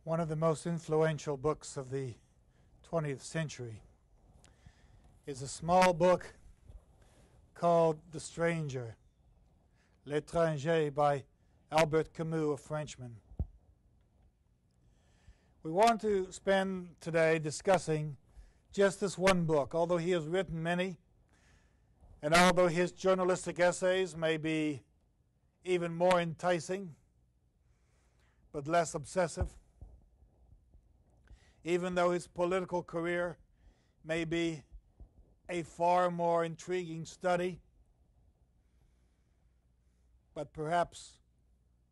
One of the most influential books of the 20th century is a small book called The Stranger, L'étranger, by Albert Camus, a Frenchman. We want to spend today discussing just this one book, although he has written many, and although his journalistic essays may be even more enticing, but less obsessive, even though his political career may be a far more intriguing study, but perhaps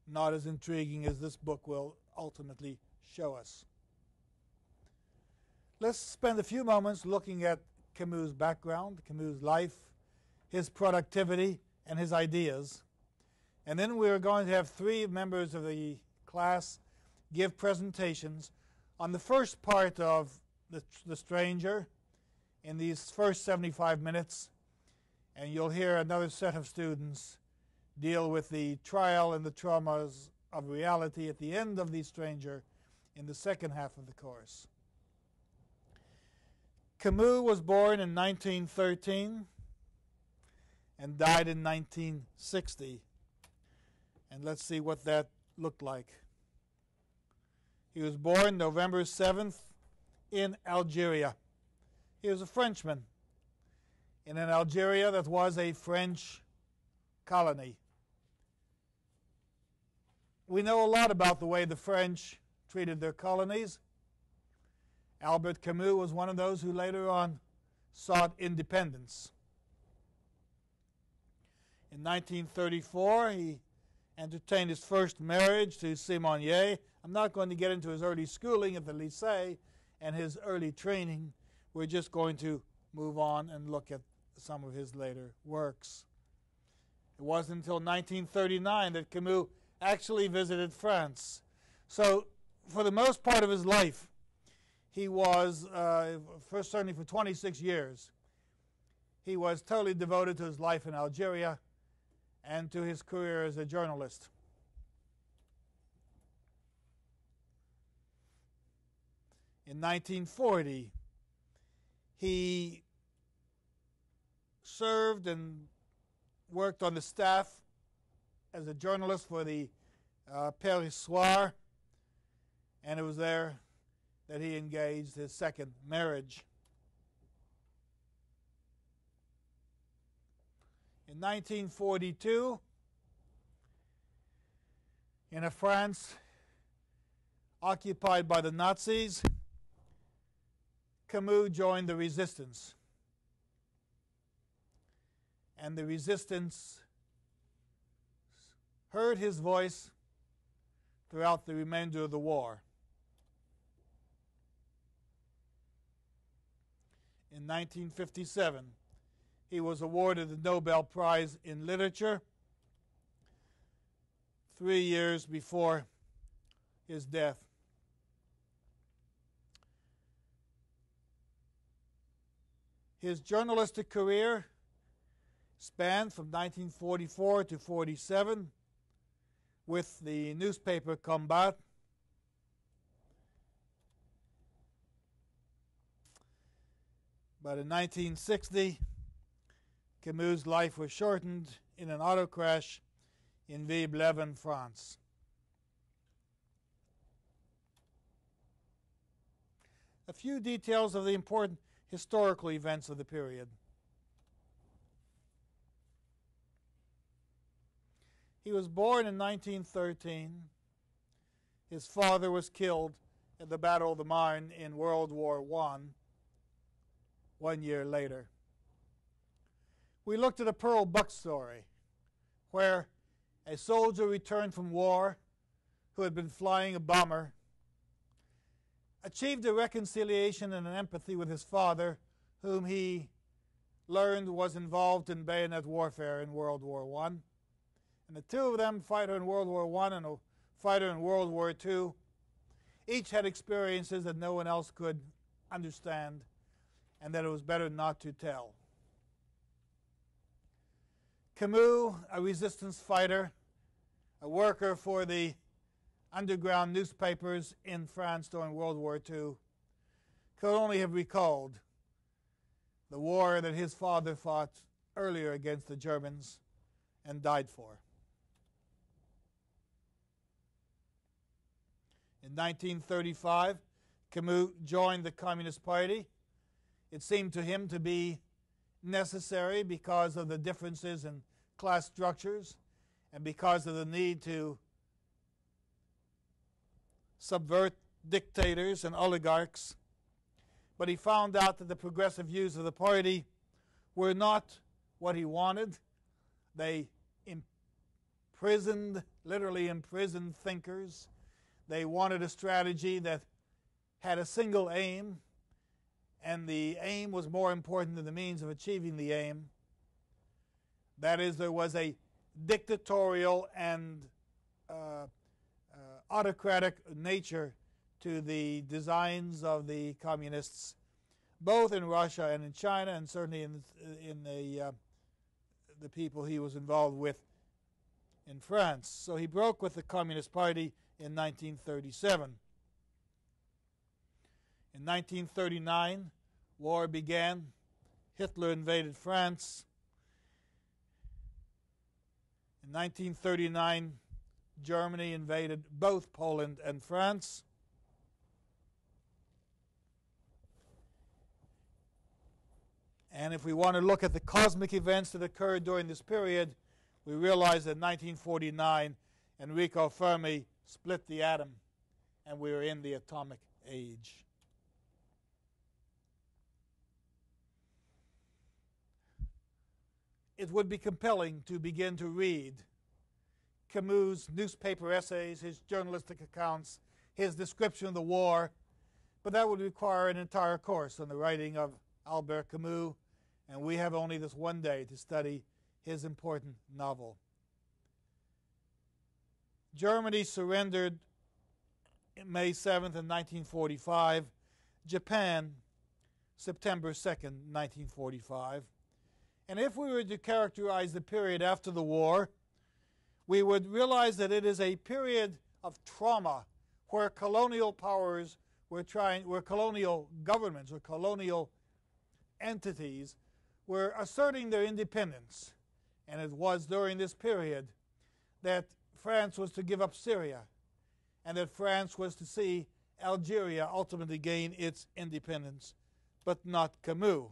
not as intriguing as this book will ultimately show us. Let's spend a few moments looking at Camus' background, Camus' life, his productivity, and his ideas. And then we're going to have three members of the class give presentations on the first part of the Stranger in these first 75 minutes, and you'll hear another set of students deal with the trial and the traumas of reality at the end of the Stranger in the second half of the course. Camus was born in 1913 and died in 1960. And let's see what that looked like. He was born November 7th in Algeria. He was a Frenchman in an Algeria that was a French colony. We know a lot about the way the French treated their colonies. Albert Camus was one of those who later on sought independence. In 1934, he entertained his first marriage to Simonier. I'm not going to get into his early schooling at the lycée and his early training. We're just going to move on and look at some of his later works. It wasn't until 1939 that Camus actually visited France. So for the most part of his life, he was, certainly for 26 years, he was totally devoted to his life in Algeria and to his career as a journalist. In 1940, he served and worked on the staff as a journalist for the Paris Soir, and it was there that he engaged his second marriage. In 1942, in a France occupied by the Nazis, Camus joined the resistance. And the resistance heard his voice throughout the remainder of the war. In 1957, he was awarded the Nobel Prize in Literature 3 years before his death. His journalistic career spanned from 1944 to 47 with the newspaper Combat. But in 1960, Camus' life was shortened in an auto crash in Villebleven, France. A few details of the important historical events of the period. He was born in 1913. His father was killed at the Battle of the Marne in World War I, 1 year later. We looked at a Pearl Buck story where a soldier returned from war who had been flying a bomber, achieved a reconciliation and an empathy with his father, whom he learned was involved in bayonet warfare in World War I. And the two of them, fighter in World War I and a fighter in World War II, each had experiences that no one else could understand and that it was better not to tell. Camus, a resistance fighter, a worker for the underground newspapers in France during World War II, could only have recalled the war that his father fought earlier against the Germans and died for. In 1935, Camus joined the Communist Party. It seemed to him to be necessary because of the differences in class structures and because of the need to subvert dictators and oligarchs. But he found out that the progressive views of the party were not what he wanted. They literally imprisoned thinkers. They wanted a strategy that had a single aim, and the aim was more important than the means of achieving the aim. That is, there was a dictatorial and autocratic nature to the designs of the communists, both in Russia and in China, and certainly in the people he was involved with in France. So he broke with the Communist Party in 1937. In 1939, war began. Hitler invaded France. In 1939, Germany invaded both Poland and France. And if we want to look at the cosmic events that occurred during this period, we realize that in 1949, Enrico Fermi split the atom, and we are in the atomic age. It would be compelling to begin to read Camus' newspaper essays, his journalistic accounts, his description of the war, but that would require an entire course on the writing of Albert Camus, and we have only this one day to study his important novel. Germany surrendered May 7th in 1945, Japan September 2nd, 1945. And if we were to characterize the period after the war, we would realize that it is a period of trauma where colonial powers where colonial governments or colonial entities were asserting their independence. And it was during this period that France was to give up Syria and that France was to see Algeria ultimately gain its independence, but not Camus.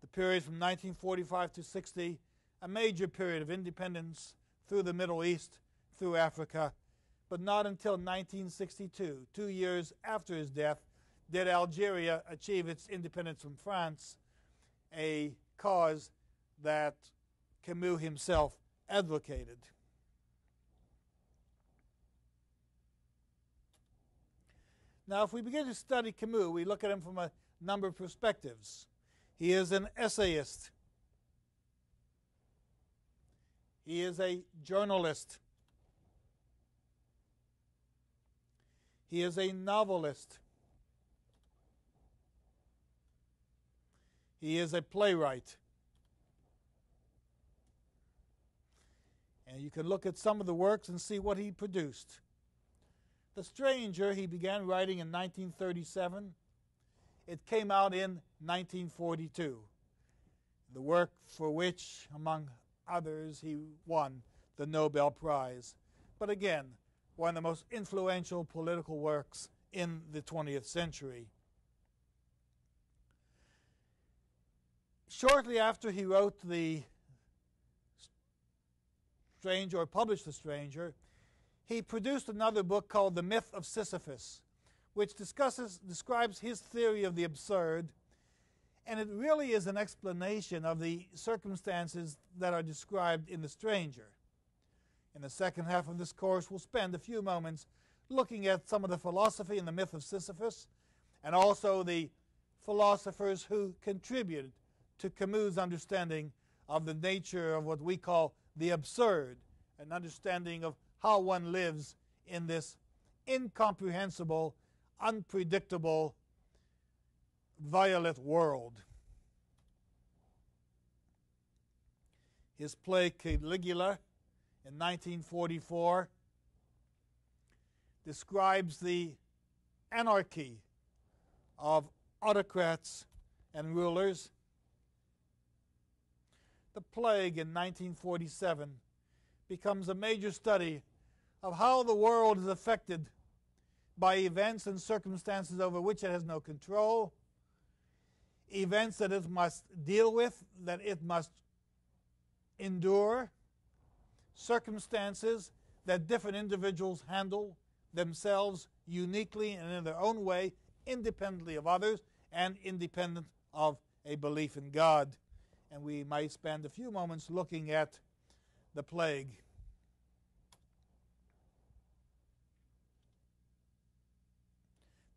The period from 1945 to 60, a major period of independence through the Middle East, through Africa, but not until 1962, 2 years after his death, did Algeria achieve its independence from France, a cause that Camus himself advocated. Now, if we begin to study Camus, we look at him from a number of perspectives. He is an essayist. He is a journalist. He is a novelist. He is a playwright. And you can look at some of the works and see what he produced. The Stranger, he began writing in 1937. It came out in 1942, the work for which, among others, he won the Nobel Prize. But again, one of the most influential political works in the 20th century. Shortly after he wrote The Stranger, or published The Stranger, he produced another book called The Myth of Sisyphus, which describes his theory of the absurd And it really is an explanation of the circumstances that are described in The Stranger. In the second half of this course, we'll spend a few moments looking at some of the philosophy in the myth of Sisyphus, and also the philosophers who contributed to Camus' understanding of the nature of what we call the absurd, an understanding of how one lives in this incomprehensible, unpredictable, violet world. His play Caligula in 1944 describes the anarchy of autocrats and rulers. The plague in 1947 becomes a major study of how the world is affected by events and circumstances over which it has no control, events that it must deal with, that it must endure, circumstances that different individuals handle themselves uniquely and in their own way, independently of others and independent of a belief in God. And we might spend a few moments looking at the plague.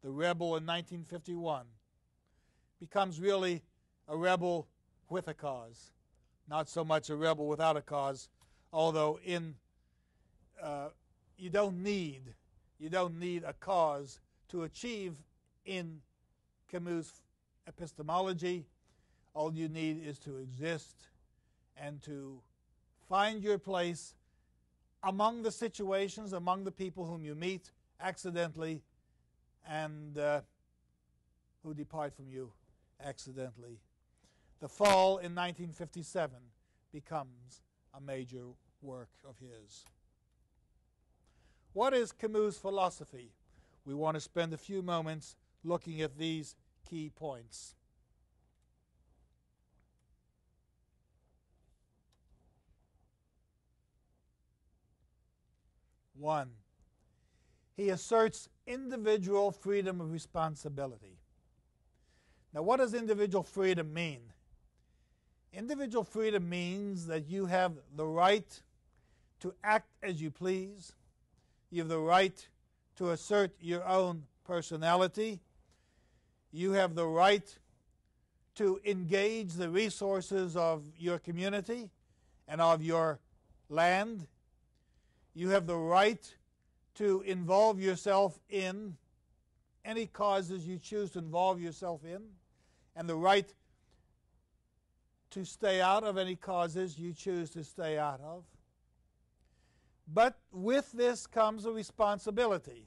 The rebel in 1951 becomes really a rebel with a cause, not so much a rebel without a cause, although you don't need a cause to achieve in Camus' epistemology. All you need is to exist and to find your place among the situations, among the people whom you meet accidentally and who depart from you accidentally. The Fall in 1957 becomes a major work of his. What is Camus' philosophy? We want to spend a few moments looking at these key points. One, he asserts individual freedom of responsibility. Now, what does individual freedom mean? Individual freedom means that you have the right to act as you please. You have the right to assert your own personality. You have the right to engage the resources of your community and of your land. You have the right to involve yourself in any causes you choose to involve yourself in, and the right to stay out of any causes you choose to stay out of. But with this comes a responsibility.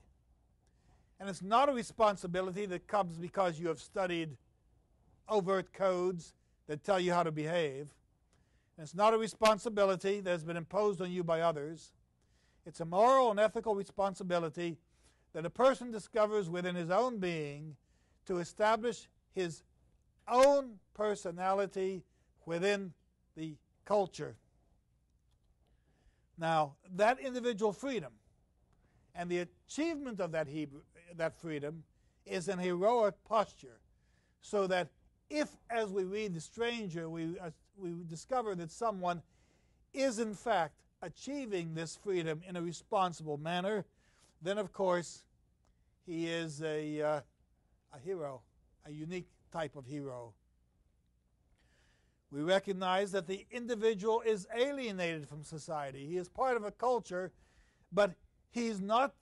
And it's not a responsibility that comes because you have studied overt codes that tell you how to behave. And it's not a responsibility that has been imposed on you by others. It's a moral and ethical responsibility that a person discovers within his own being to establish his own personality within the culture. Now, that individual freedom and the achievement of that freedom is an heroic posture, so that if, as we read The Stranger, we discover that someone is in fact achieving this freedom in a responsible manner, then of course he is a hero, a unique type of hero. We recognize that the individual is alienated from society. He is part of a culture, but he's not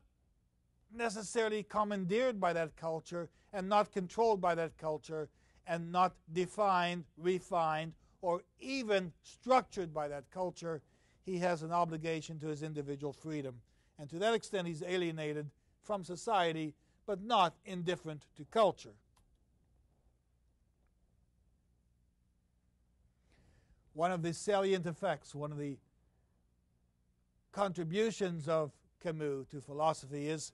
necessarily commandeered by that culture and not controlled by that culture and not defined, refined, or even structured by that culture. He has an obligation to his individual freedom. And to that extent, he's alienated from society, but not indifferent to culture. One of the salient effects, one of the contributions of Camus to philosophy is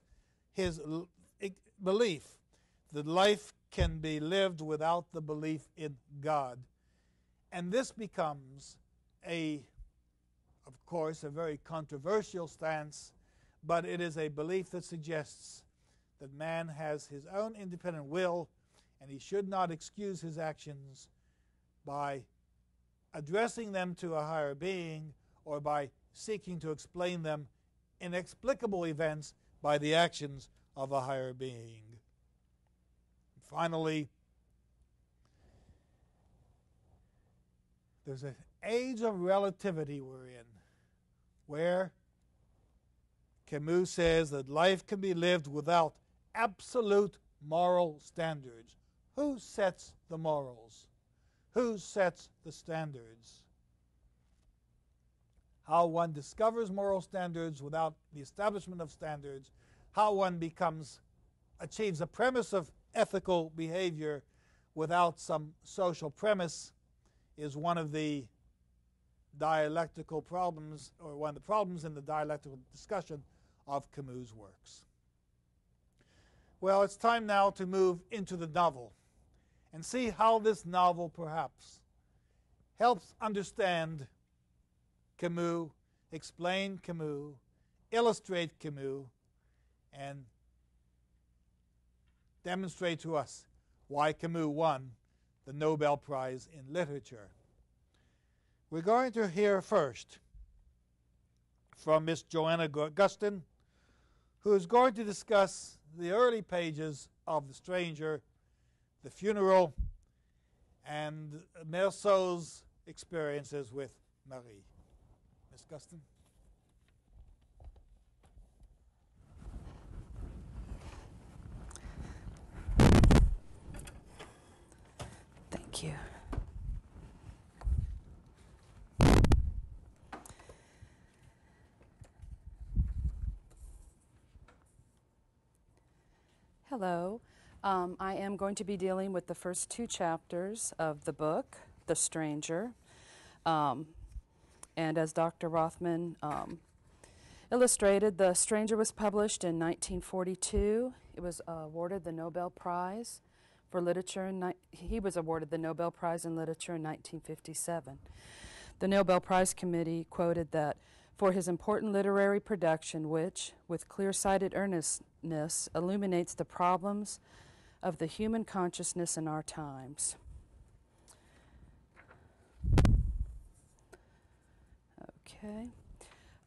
his belief that life can be lived without the belief in God. And this becomes of course, a very controversial stance, but it is a belief that suggests that man has his own independent will and he should not excuse his actions by addressing them to a higher being or by seeking to explain them inexplicable events by the actions of a higher being. And finally, there's an age of relativity we're in, where Camus says that life can be lived without absolute moral standards. Who sets the morals? Who sets the standards? How one discovers moral standards without the establishment of standards, how one achieves a premise of ethical behavior without some social premise, is one of the dialectical problems, or one of the problems in the dialectical discussion of Camus' works. Well, it's time now to move into the novel and see how this novel perhaps helps understand Camus, explain Camus, illustrate Camus, and demonstrate to us why Camus won the Nobel Prize in Literature. We're going to hear first from Miss Joanna Gustin, who is going to discuss the early pages of The Stranger, the funeral, and Meursault's experiences with Marie. Miss Gustin. Thank you. Hello. I am going to be dealing with the first two chapters of the book, The Stranger. And as Dr. Rothman illustrated, The Stranger was published in 1942. It was awarded the Nobel Prize for Literature. He was awarded the Nobel Prize in Literature in 1957. The Nobel Prize Committee quoted that, "For his important literary production, which, with clear-sighted earnestness, illuminates the problems of the human consciousness in our times." Okay.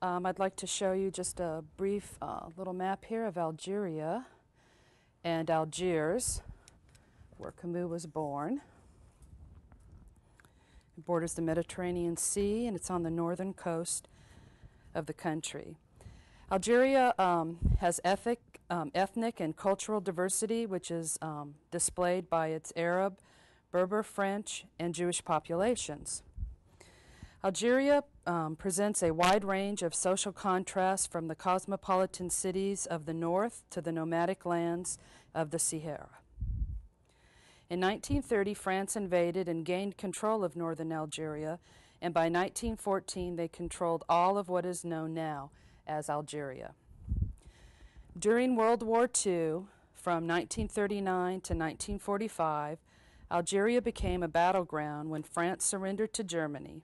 I'd like to show you just a brief little map here of Algeria and Algiers, where Camus was born. It borders the Mediterranean Sea, and it's on the northern coast of the country. Algeria has ethnic and cultural diversity, which is displayed by its Arab, Berber, French, and Jewish populations. Algeria presents a wide range of social contrasts, from the cosmopolitan cities of the north to the nomadic lands of the Sahara. In 1930, France invaded and gained control of northern Algeria, and by 1914 they controlled all of what is known now as Algeria. During World War II, from 1939 to 1945, Algeria became a battleground when France surrendered to Germany.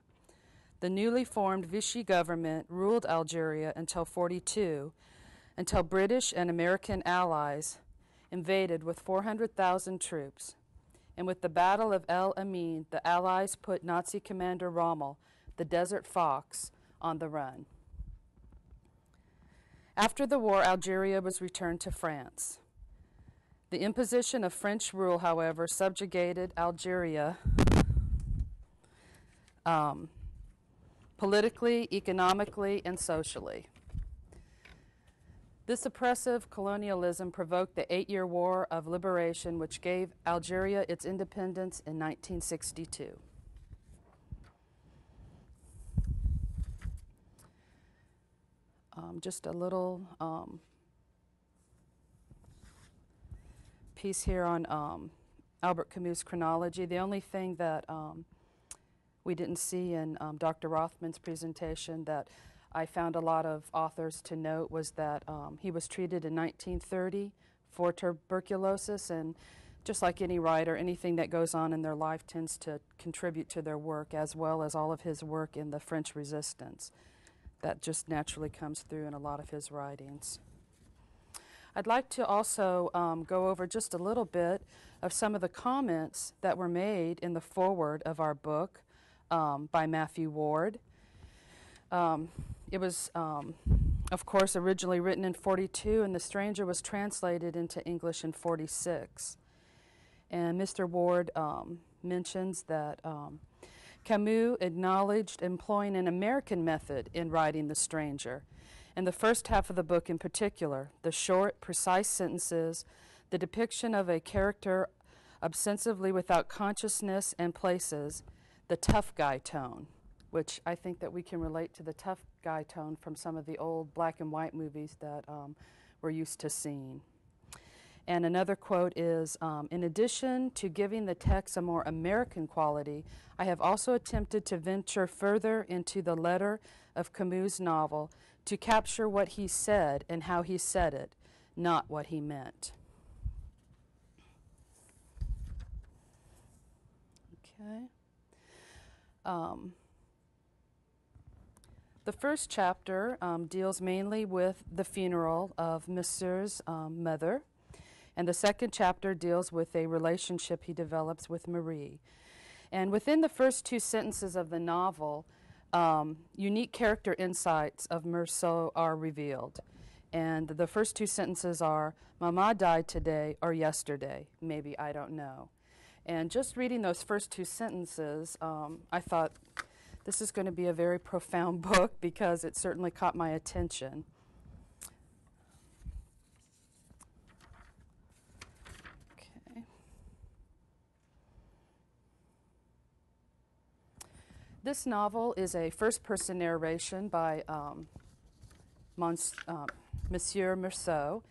The newly formed Vichy government ruled Algeria until 1942, until British and American allies invaded with 400,000 troops. And with the Battle of El Amin, the Allies put Nazi commander Rommel, the Desert Fox, on the run. After the war, Algeria was returned to France. The imposition of French rule, however, subjugated Algeria politically, economically, and socially. This oppressive colonialism provoked the 8-year War of Liberation, which gave Algeria its independence in 1962. Just a little piece here on Albert Camus' chronology. The only thing that we didn't see in Dr. Rothman's presentation that I found a lot of authors to note was that he was treated in 1930 for tuberculosis, and just like any writer, anything that goes on in their life tends to contribute to their work, as well as all of his work in the French Resistance. That just naturally comes through in a lot of his writings. I'd like to also go over just a little bit of some of the comments that were made in the foreword of our book by Matthew Ward. It was, of course, originally written in 42, and The Stranger was translated into English in 46. And Mr. Ward mentions that Camus acknowledged employing an American method in writing The Stranger. In the first half of the book in particular, the short, precise sentences, the depiction of a character obsessively without consciousness and places, the tough guy tone, which I think that we can relate to the tough guy tone from some of the old black and white movies that we're used to seeing. And another quote is, in addition to giving the text a more American quality, I have also attempted to venture further into the letter of Camus' novel to capture what he said and how he said it, not what he meant. Okay. The first chapter deals mainly with the funeral of Monsieur's mother, and the second chapter deals with a relationship he develops with Marie. And within the first two sentences of the novel, unique character insights of Meursault are revealed. And the first two sentences are, Mama died today or yesterday, maybe I don't know. And just reading those first two sentences, I thought this is going to be a very profound book because it certainly caught my attention. Okay. This novel is a first-person narration by Monsieur Meursault.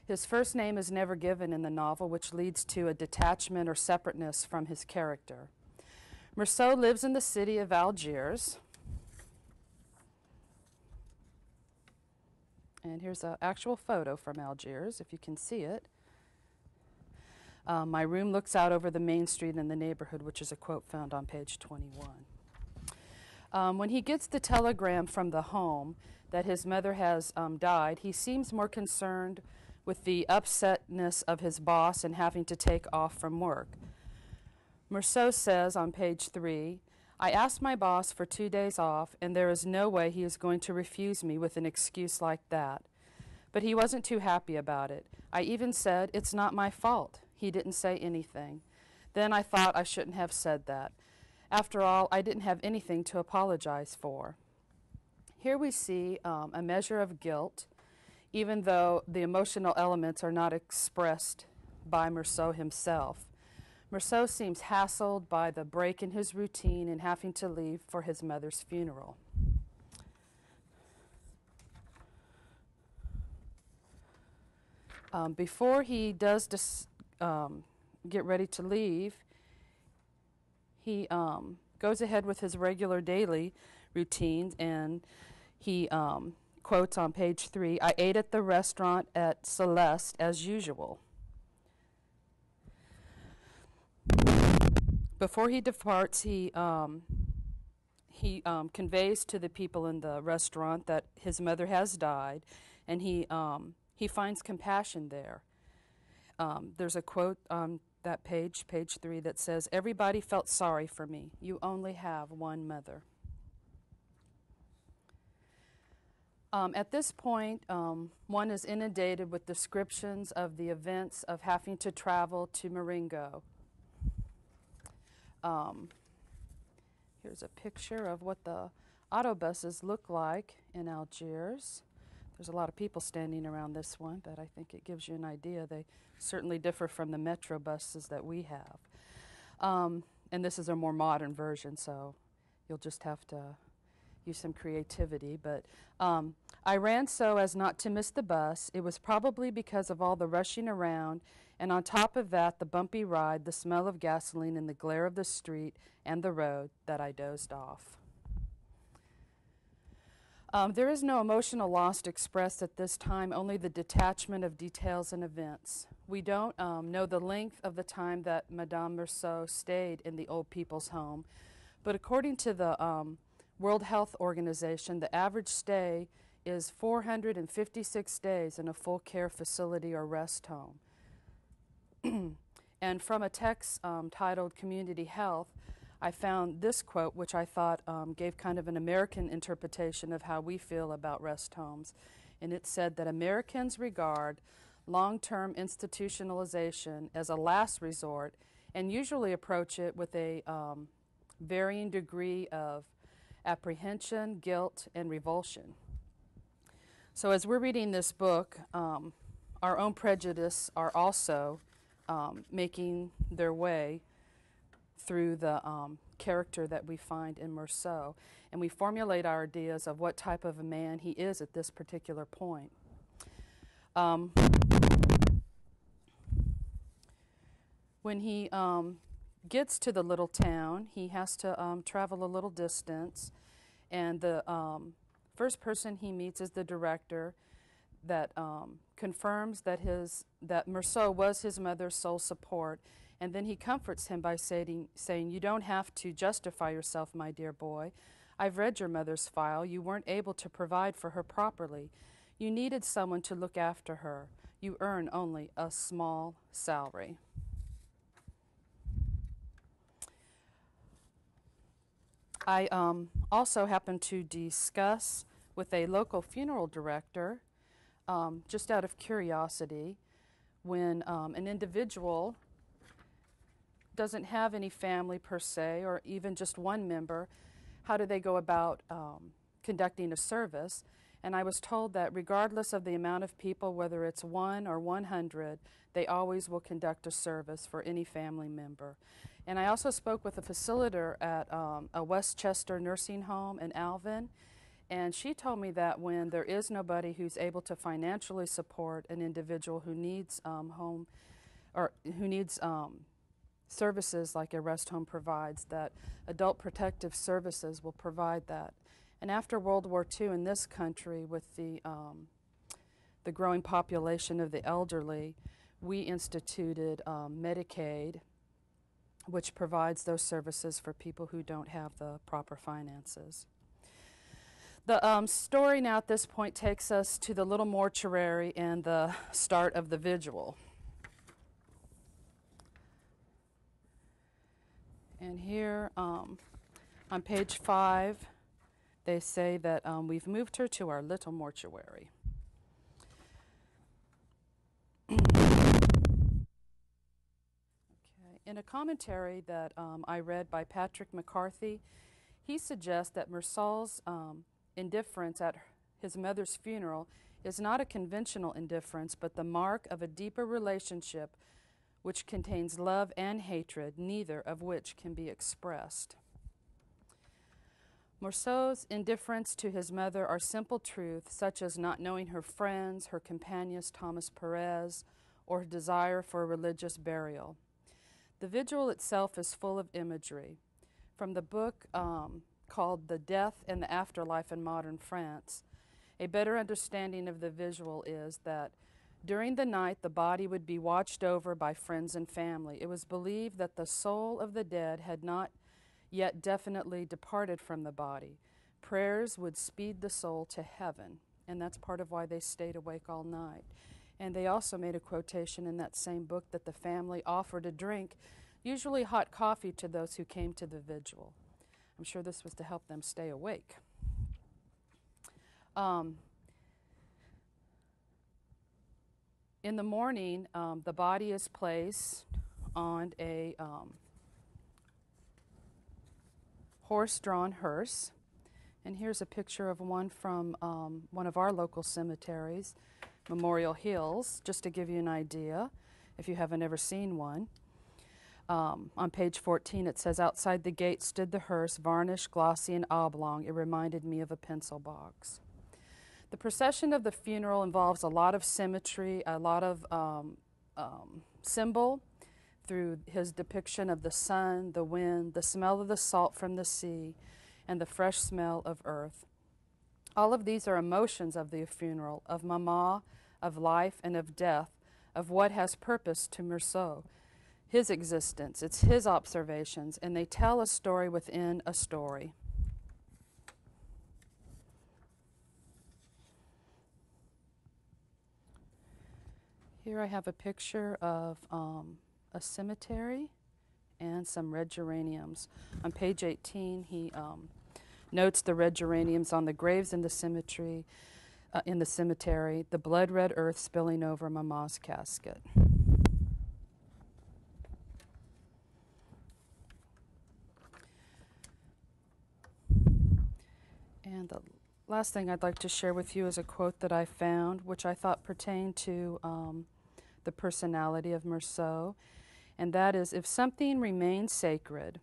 His first name is never given in the novel, which leads to a detachment or separateness from his character. Meursault lives in the city of Algiers. And here's an actual photo from Algiers, if you can see it. My room looks out over the main street in the neighborhood, which is a quote found on page 21. When he gets the telegram from the home that his mother has died, he seems more concerned with the upsetness of his boss and having to take off from work. Meursault says on page 3, I asked my boss for 2 days off, and there is no way he is going to refuse me with an excuse like that. But he wasn't too happy about it. I even said, it's not my fault. He didn't say anything. Then I thought I shouldn't have said that. After all, I didn't have anything to apologize for. Here we see a measure of guilt, even though the emotional elements are not expressed by Meursault himself. Meursault seems hassled by the break in his routine and having to leave for his mother's funeral. Before he does get ready to leave, he goes ahead with his regular daily routines, and he quotes on page 3, I ate at the restaurant at Celeste as usual. Before he departs, he conveys to the people in the restaurant that his mother has died, and he finds compassion there. There's a quote on that page 3, that says, everybody felt sorry for me. You only have one mother. At this point, one is inundated with descriptions of the events of having to travel to Marengo. Here's a picture of what the autobuses look like in Algiers. There's a lot of people standing around this one, but I think it gives you an idea. They certainly differ from the metro buses that we have. And this is a more modern version, so you'll just have to use some creativity. But I ran so as not to miss the bus. It was probably because of all the rushing around, and on top of that, the bumpy ride, the smell of gasoline, and the glare of the street and the road, that I dozed off. There is no emotional loss expressed at this time, only the detachment of details and events. We don't know the length of the time that Madame Meursault stayed in the old people's home, but according to the World Health Organization, the average stay is 456 days in a full care facility or rest home. And from a text titled Community Health, I found this quote, which I thought gave kind of an American interpretation of how we feel about rest homes. And it said that Americans regard long-term institutionalization as a last resort and usually approach it with a varying degree of apprehension, guilt, and revulsion. So as we're reading this book, our own prejudice are also making their way through the character that we find in Meursault, and we formulate our ideas of what type of a man he is at this particular point. When he gets to the little town, he has to travel a little distance, and the first person he meets is the director that confirms that Meursault was his mother's sole support, and then he comforts him by saying, "You don't have to justify yourself, my dear boy. I've read your mother's file. You weren't able to provide for her properly. You needed someone to look after her. You earn only a small salary." I also happened to discuss with a local funeral director, just out of curiosity, when an individual doesn't have any family per se, or even just one member, how do they go about conducting a service? And I was told that regardless of the amount of people, whether it's 1 or 100, they always will conduct a service for any family member. And I also spoke with a facilitator at a Westchester nursing home in Alvin, and she told me that when there is nobody who's able to financially support an individual who needs home, or who needs services like a rest home provides, that Adult Protective Services will provide that. And after World War II in this country, with the growing population of the elderly, we instituted Medicaid, which provides those services for people who don't have the proper finances. The story now at this point takes us to the little mortuary and the start of the vigil. And here on page 5, they say that we've moved her to our little mortuary. In a commentary that I read by Patrick McCarthy, he suggests that Meursault's indifference at his mother's funeral is not a conventional indifference, but the mark of a deeper relationship which contains love and hatred, neither of which can be expressed. Meursault's indifference to his mother are simple truths, such as not knowing her friends, her companions Thomas Perez, or her desire for a religious burial. The vigil itself is full of imagery. From the book called The Death and the Afterlife in Modern France, a better understanding of the visual is that during the night the body would be watched over by friends and family. It was believed that the soul of the dead had not yet definitely departed from the body. Prayers would speed the soul to heaven, and that's part of why they stayed awake all night. And they also made a quotation in that same book that the family offered a drink, usually hot coffee, to those who came to the vigil. I'm sure this was to help them stay awake. In the morning, the body is placed on a horse-drawn hearse. And here's a picture of one from one of our local cemeteries, Memorial Hills, just to give you an idea if you haven't ever seen one. On page 14 it says, "Outside the gate stood the hearse, varnished, glossy, and oblong. It reminded me of a pencil box." The procession of the funeral involves a lot of symmetry, a lot of symbol through his depiction of the sun, the wind, the smell of the salt from the sea, and the fresh smell of earth. All of these are emotions of the funeral, of Mama, of life, and of death, of what has purpose to Meursault, his existence. It's his observations, and they tell a story within a story. Here I have a picture of a cemetery and some red geraniums. On page 18, he notes the red geraniums on the graves in the cemetery, the blood red earth spilling over Mama's casket. And the last thing I'd like to share with you is a quote that I found, which I thought pertained to the personality of Meursault, and that is, if something remains sacred,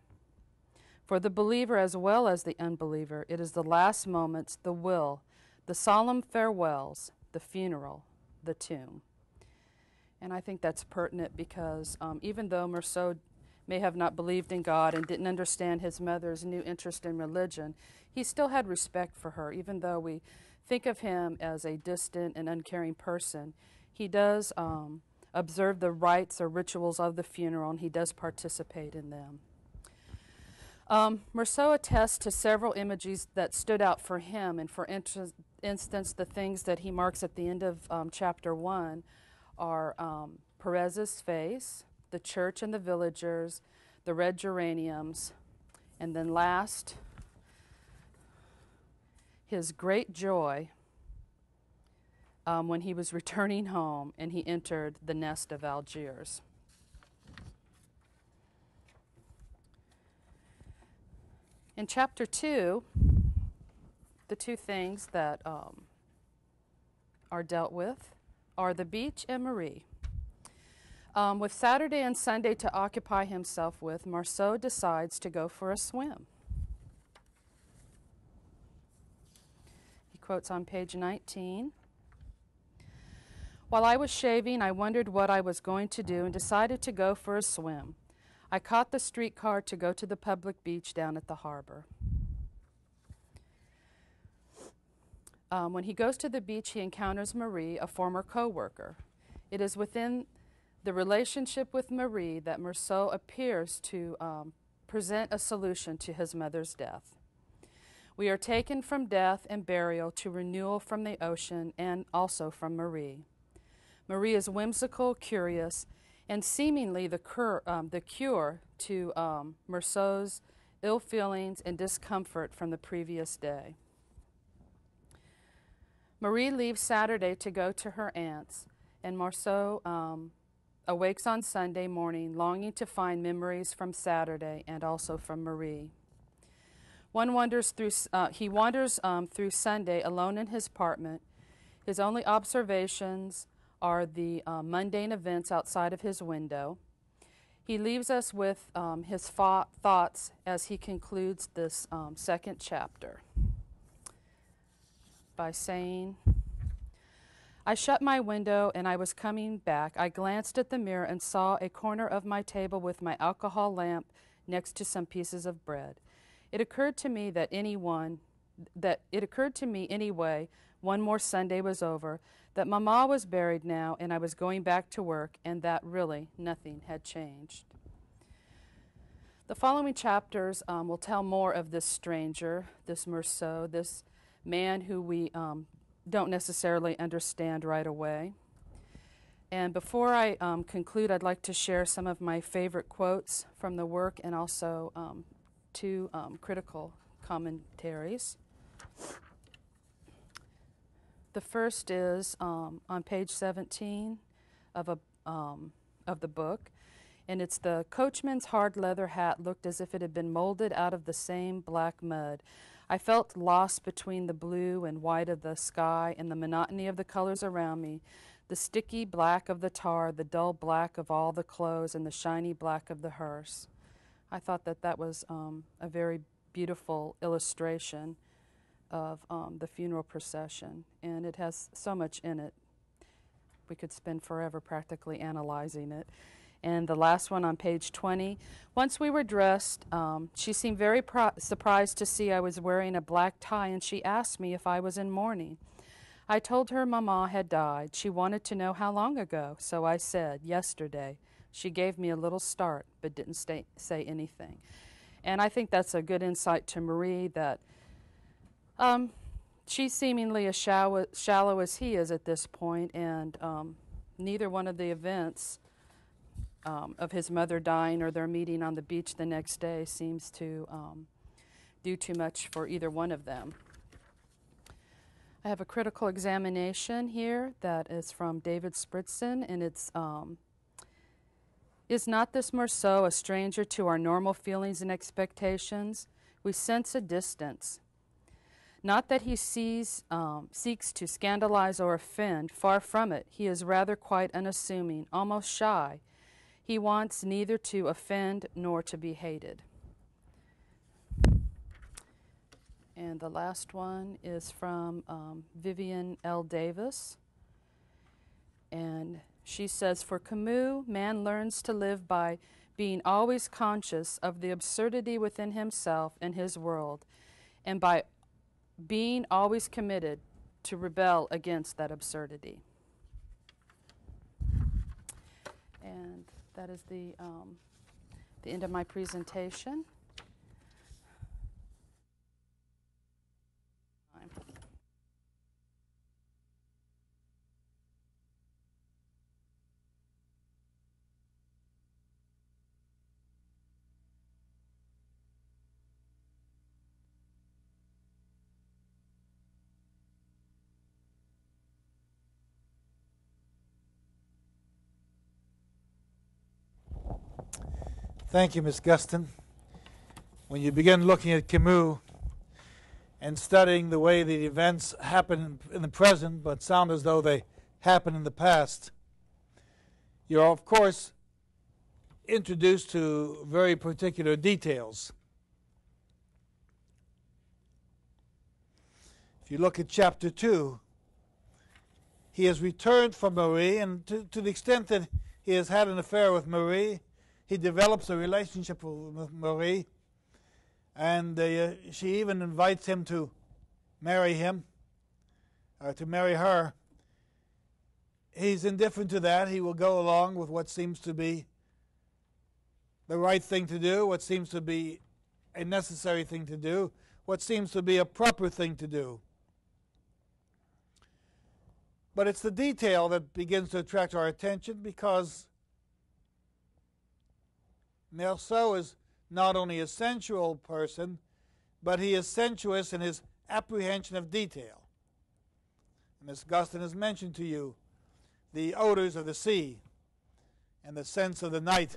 for the believer as well as the unbeliever, it is the last moments, the will, the solemn farewells, the funeral, the tomb. And I think that's pertinent because even though Meursault may have not believed in God and didn't understand his mother's new interest in religion, he still had respect for her. Even though we think of him as a distant and uncaring person, he does observe the rites or rituals of the funeral, and he does participate in them. Meursault attests to several images that stood out for him, and for instance, the things that he marks at the end of chapter 1 are Perez's face, the church and the villagers, the red geraniums, and then last, his great joy when he was returning home and he entered the nest of Algiers. In chapter 2, the two things that are dealt with are the beach and Marie. With Saturday and Sunday to occupy himself with, Meursault decides to go for a swim. He quotes on page 19, "While I was shaving, I wondered what I was going to do and decided to go for a swim. I caught the streetcar to go to the public beach down at the harbor." When he goes to the beach, he encounters Marie, a former co-worker. It is within the relationship with Marie that Meursault appears to present a solution to his mother's death. We are taken from death and burial to renewal from the ocean and also from Marie. Marie is whimsical, curious, and seemingly the cure to Meursault's ill feelings and discomfort from the previous day. Marie leaves Saturday to go to her aunt's, and Meursault awakes on Sunday morning longing to find memories from Saturday and also from Marie. He wanders through Sunday alone in his apartment. His only observations are the mundane events outside of his window. He leaves us with his thoughts as he concludes this second chapter by saying, "I shut my window and I was coming back. I glanced at the mirror and saw a corner of my table with my alcohol lamp next to some pieces of bread. It occurred to me anyway, one more Sunday was over, that Mama was buried now and I was going back to work, and that really nothing had changed." The following chapters will tell more of this stranger, this Meursault, this man who we don't necessarily understand right away. And before I conclude, I'd like to share some of my favorite quotes from the work and also two critical commentaries. The first is on page 17 of the book, and it's "The coachman's hard leather hat looked as if it had been molded out of the same black mud. I felt lost between the blue and white of the sky and the monotony of the colors around me, the sticky black of the tar, the dull black of all the clothes, and the shiny black of the hearse." I thought that was a very beautiful illustration of the funeral procession, and it has so much in it. We could spend forever practically analyzing it. And the last one on page 20, "Once we were dressed, she seemed very surprised to see I was wearing a black tie, and she asked me if I was in mourning. I told her Mama had died. She wanted to know how long ago, so I said, yesterday. She gave me a little start, but didn't say anything." And I think that's a good insight to Marie, that she's seemingly as shallow as he is at this point, and neither one of the events of his mother dying or their meeting on the beach the next day seems to do too much for either one of them. I have a critical examination here that is from David Spritzen, and it's, is not this Morceau a stranger to our normal feelings and expectations? We sense a distance. Not that he seeks to scandalize or offend, far from it. He is rather quite unassuming, almost shy. He wants neither to offend nor to be hated. And the last one is from Vivian L. Davis. And she says, for Camus, man learns to live by being always conscious of the absurdity within himself and his world, and by being always committed to rebel against that absurdity. And that is the end of my presentation. Thank you, Miss Guston. When you begin looking at Camus and studying the way the events happen in the present but sound as though they happened in the past, you're, of course, introduced to very particular details. If you look at chapter 2, he has returned from Marie, and to the extent that he has had an affair with Marie, he develops a relationship with Marie, and she even invites him to marry him, or to marry her. He's indifferent to that. He will go along with what seems to be the right thing to do, what seems to be a necessary thing to do, what seems to be a proper thing to do. But it's the detail that begins to attract our attention, because Morceau is not only a sensual person, but he is sensuous in his apprehension of detail. Miss Guston has mentioned to you the odors of the sea, and the sense of the night,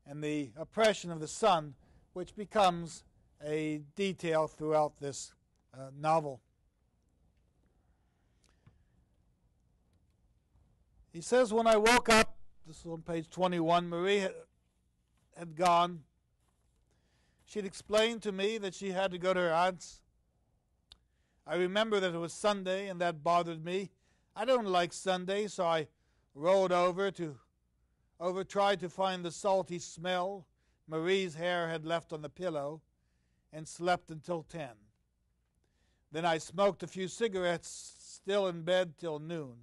and the oppression of the sun, which becomes a detail throughout this novel. He says, when I woke up, this is on page 21, Marie had gone. She'd explained to me that she had to go to her aunt's. I remember that it was Sunday, and that bothered me. I don't like Sunday, so I rolled over, tried to find the salty smell Marie's hair had left on the pillow, and slept until 10. Then I smoked a few cigarettes, still in bed till noon.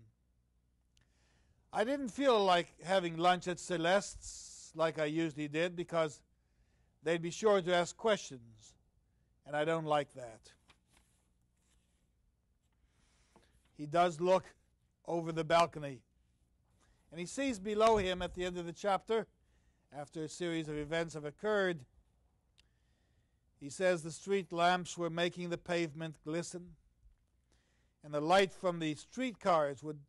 I didn't feel like having lunch at Celeste's like I usually did, because they'd be sure to ask questions, and I don't like that. He does look over the balcony, and he sees below him at the end of the chapter, after a series of events have occurred, he says the street lamps were making the pavement glisten, and the light from the streetcars would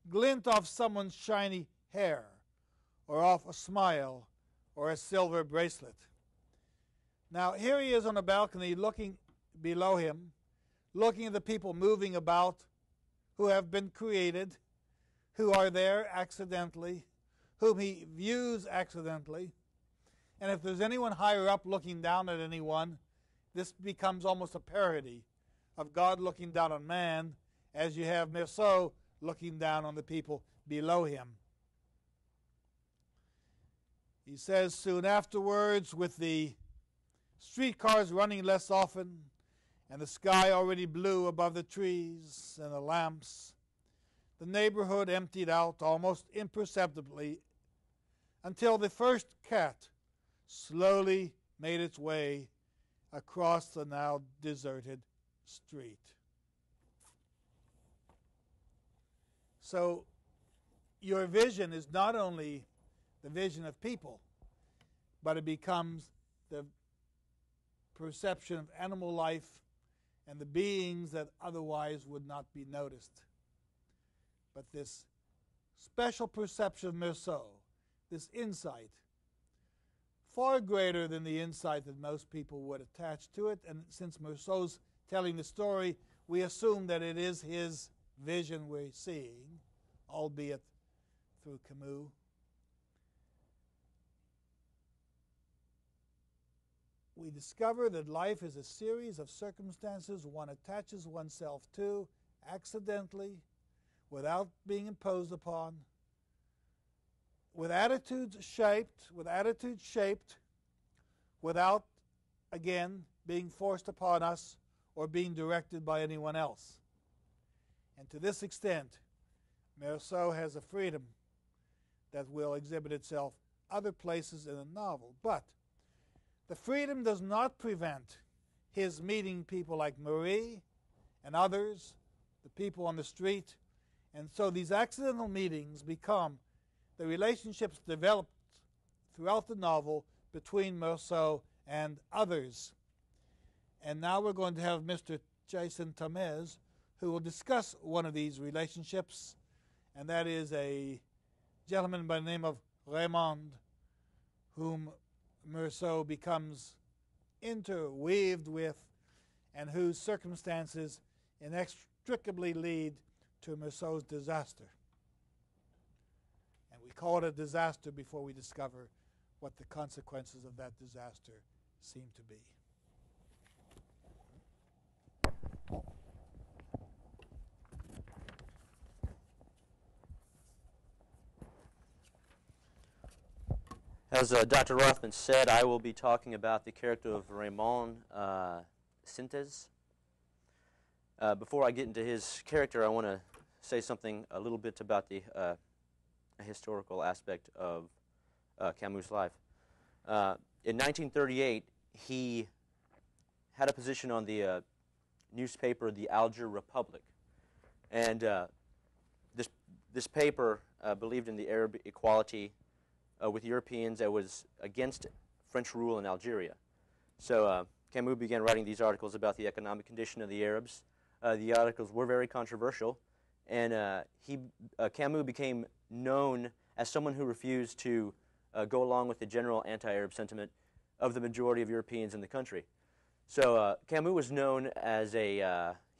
glint off someone's shiny hair, or off a smile, or a silver bracelet. Now, here he is on a balcony looking below him, looking at the people moving about, who have been created, who are there accidentally, whom he views accidentally. And if there's anyone higher up looking down at anyone, this becomes almost a parody of God looking down on man, as you have Morceau looking down on the people below him. He says, soon afterwards, with the streetcars running less often, and the sky already blue above the trees and the lamps, the neighborhood emptied out almost imperceptibly until the first cat slowly made its way across the now deserted street. So your vision is not only the vision of people, but it becomes the perception of animal life and the beings that otherwise would not be noticed. But this special perception of Meursault, this insight, far greater than the insight that most people would attach to it, and since Meursault's telling the story, we assume that it is his vision we're seeing, albeit through Camus. We discover that life is a series of circumstances one attaches oneself to accidentally, without being imposed upon, with attitudes shaped, without, again, being forced upon us or being directed by anyone else. And to this extent, Meursault has a freedom that will exhibit itself other places in the novel. But the freedom does not prevent his meeting people like Marie and others, the people on the street. And so these accidental meetings become the relationships developed throughout the novel between Meursault and others. And now we're going to have Mr. Jason Tamez, who will discuss one of these relationships, and that is a gentleman by the name of Raymond, whom Meursault becomes interweaved with, and whose circumstances inextricably lead to Meursault's disaster. And we call it a disaster before we discover what the consequences of that disaster seem to be. As Dr. Rothman said, I will be talking about the character of Raymond Sintes. Before I get into his character, I want to say something a little bit about the historical aspect of Camus' life. In 1938, he had a position on the newspaper, the Alger Republic. And this paper believed in the Arab equality with Europeans that was against French rule in Algeria. So Camus began writing these articles about the economic condition of the Arabs. The articles were very controversial, and Camus became known as someone who refused to go along with the general anti-Arab sentiment of the majority of Europeans in the country. So Camus was known as he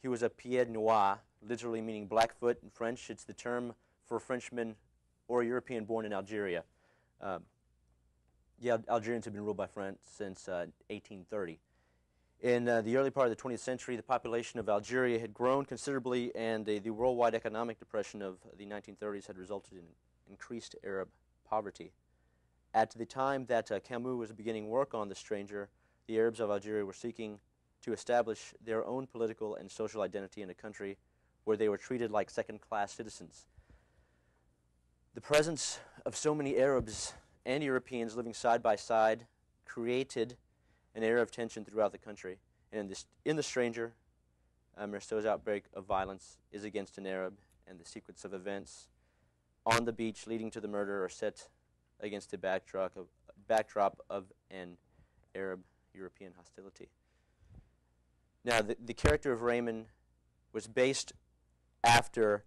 was a pied noir, literally meaning Blackfoot in French. It's the term for a Frenchman or a European born in Algeria. Algerians have been ruled by France since 1830. In the early part of the 20th century, the population of Algeria had grown considerably, and the worldwide economic depression of the 1930s had resulted in increased Arab poverty. At the time that Camus was beginning work on The Stranger, the Arabs of Algeria were seeking to establish their own political and social identity in a country where they were treated like second-class citizens. The presence of so many Arabs and Europeans living side by side created an air of tension throughout the country. And in The Stranger, Meursault's outbreak of violence is against an Arab, and the sequence of events on the beach leading to the murder are set against the backdrop of an Arab-European hostility. Now, the character of Raymond was based after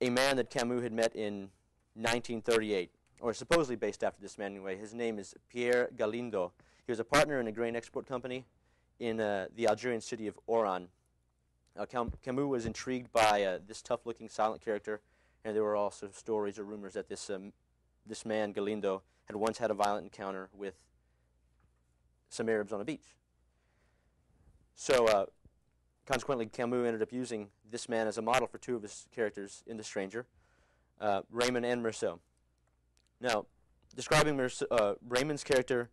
a man that Camus had met in 1938, or supposedly based after this man anyway. His name is Pierre Galindo. He was a partner in a grain export company in the Algerian city of Oran. Camus was intrigued by this tough-looking silent character, and there were also stories or rumors that this man, Galindo, had once had a violent encounter with some Arabs on a beach. So consequently, Camus ended up using this man as a model for two of his characters in The Stranger, Raymond and Meursault. Now, describing Raymond's character,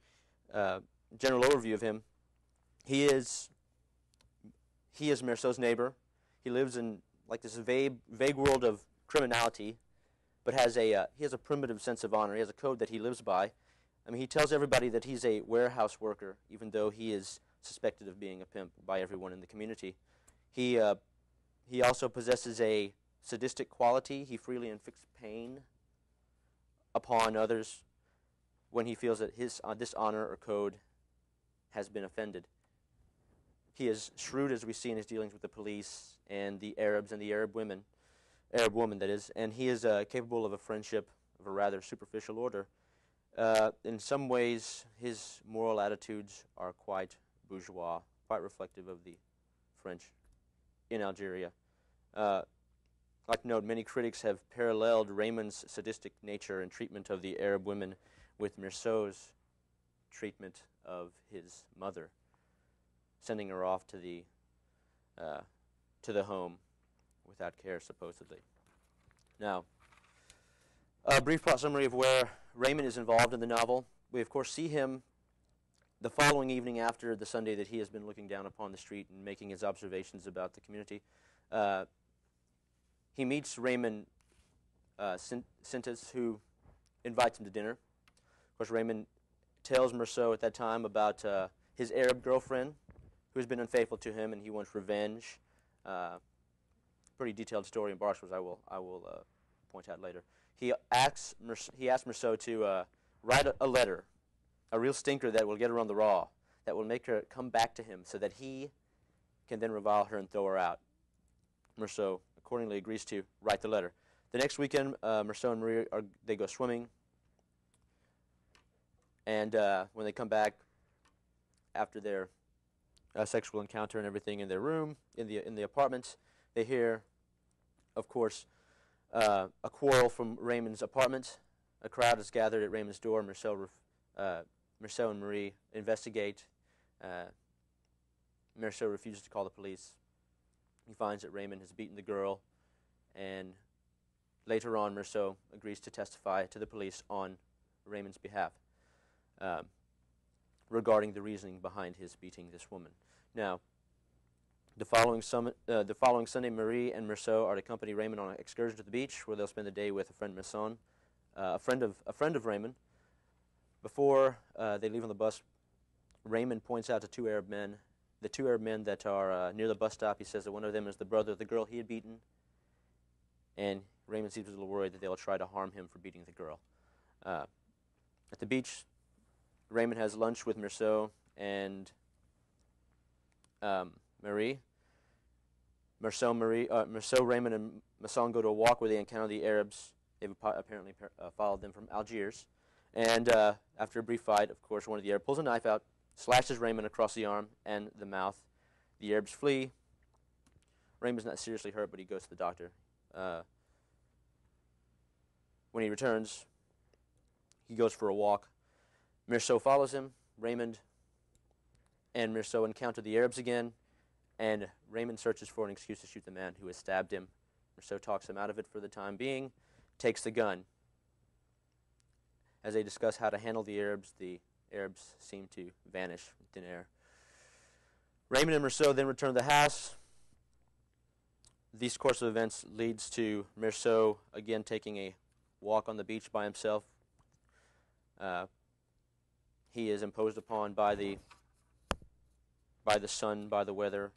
general overview of him, he is Meursault's neighbor. He lives in like this vague world of criminality, but he has a primitive sense of honor. He has a code that he lives by. I mean, he tells everybody that he's a warehouse worker, even though he is suspected of being a pimp by everyone in the community. He also possesses a sadistic quality. He freely inflicts pain upon others when he feels that his dishonor or code has been offended. He is shrewd, as we see in his dealings with the police and the Arabs and the Arab woman, that is, and he is capable of a friendship of a rather superficial order. In some ways, his moral attitudes are quite bourgeois, quite reflective of the French in Algeria. I'd like to note many critics have paralleled Raymond's sadistic nature and treatment of the Arab women with Meursault's treatment of his mother, sending her off to the home without care, supposedly. Now, a brief plot summary of where Raymond is involved in the novel. We, of course, see him the following evening after the Sunday that he has been looking down upon the street and making his observations about the community. He meets Raymond Sintes, who invites him to dinner. Of course, Raymond tells Meursault at that time about his Arab girlfriend who has been unfaithful to him, and he wants revenge. Pretty detailed story in Barcelona, I will point out later. He asks Meursault to write a letter, a real stinker that will get her on the raw, that will make her come back to him so that he can then revile her and throw her out. Meursault accordingly agrees to write the letter. The next weekend, Meursault and Marie they go swimming, and when they come back after their sexual encounter and everything in their room, in the apartment, they hear, of course, a quarrel from Raymond's apartment. A crowd is gathered at Raymond's door. Meursault and Marie investigate. Meursault refuses to call the police. He finds that Raymond has beaten the girl, and later on, Meursault agrees to testify to the police on Raymond's behalf regarding the reasoning behind his beating this woman. Now, the following Sunday, Marie and Meursault are to accompany Raymond on an excursion to the beach, where they'll spend the day with a friend Masson, a friend of Raymond. Before they leave on the bus, Raymond points out to two Arab men, the two Arab men that are near the bus stop. He says that one of them is the brother of the girl he had beaten, and Raymond seems a little worried that they'll try to harm him for beating the girl. At the beach, Raymond has lunch with Meursault and Marie. Meursault, Raymond, and Masson go to a walk where they encounter the Arabs. They've apparently followed them from Algiers. And after a brief fight, of course, one of the Arabs pulls a knife out, slashes Raymond across the arm and the mouth. The Arabs flee. Raymond's not seriously hurt, but he goes to the doctor. When he returns, he goes for a walk. Meursault follows him. Raymond and Meursault encounter the Arabs again, and Raymond searches for an excuse to shoot the man who has stabbed him. Meursault talks him out of it for the time being, takes the gun. As they discuss how to handle the Arabs seem to vanish in thin air. Raymond and Meursault then return to the house. This course of events leads to Meursault again taking a walk on the beach by himself. He is imposed upon by the sun, by the weather.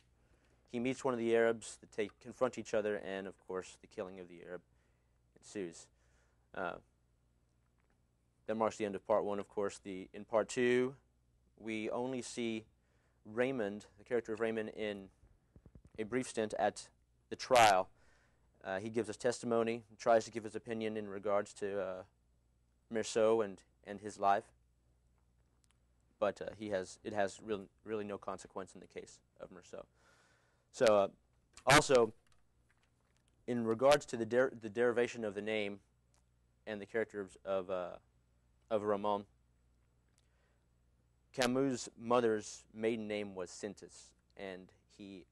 He meets one of the Arabs. They confront each other, and of course, the killing of the Arab ensues. That marks the end of part one, of course. In part two, we only see Raymond, the character of Raymond, in a brief stint at the trial. He gives us testimony, tries to give his opinion in regards to Meursault and his life. But it has really no consequence in the case of Meursault. So, also, in regards to the derivation of the name and the character of Raymond, Camus' mother's maiden name was Sintes, and he,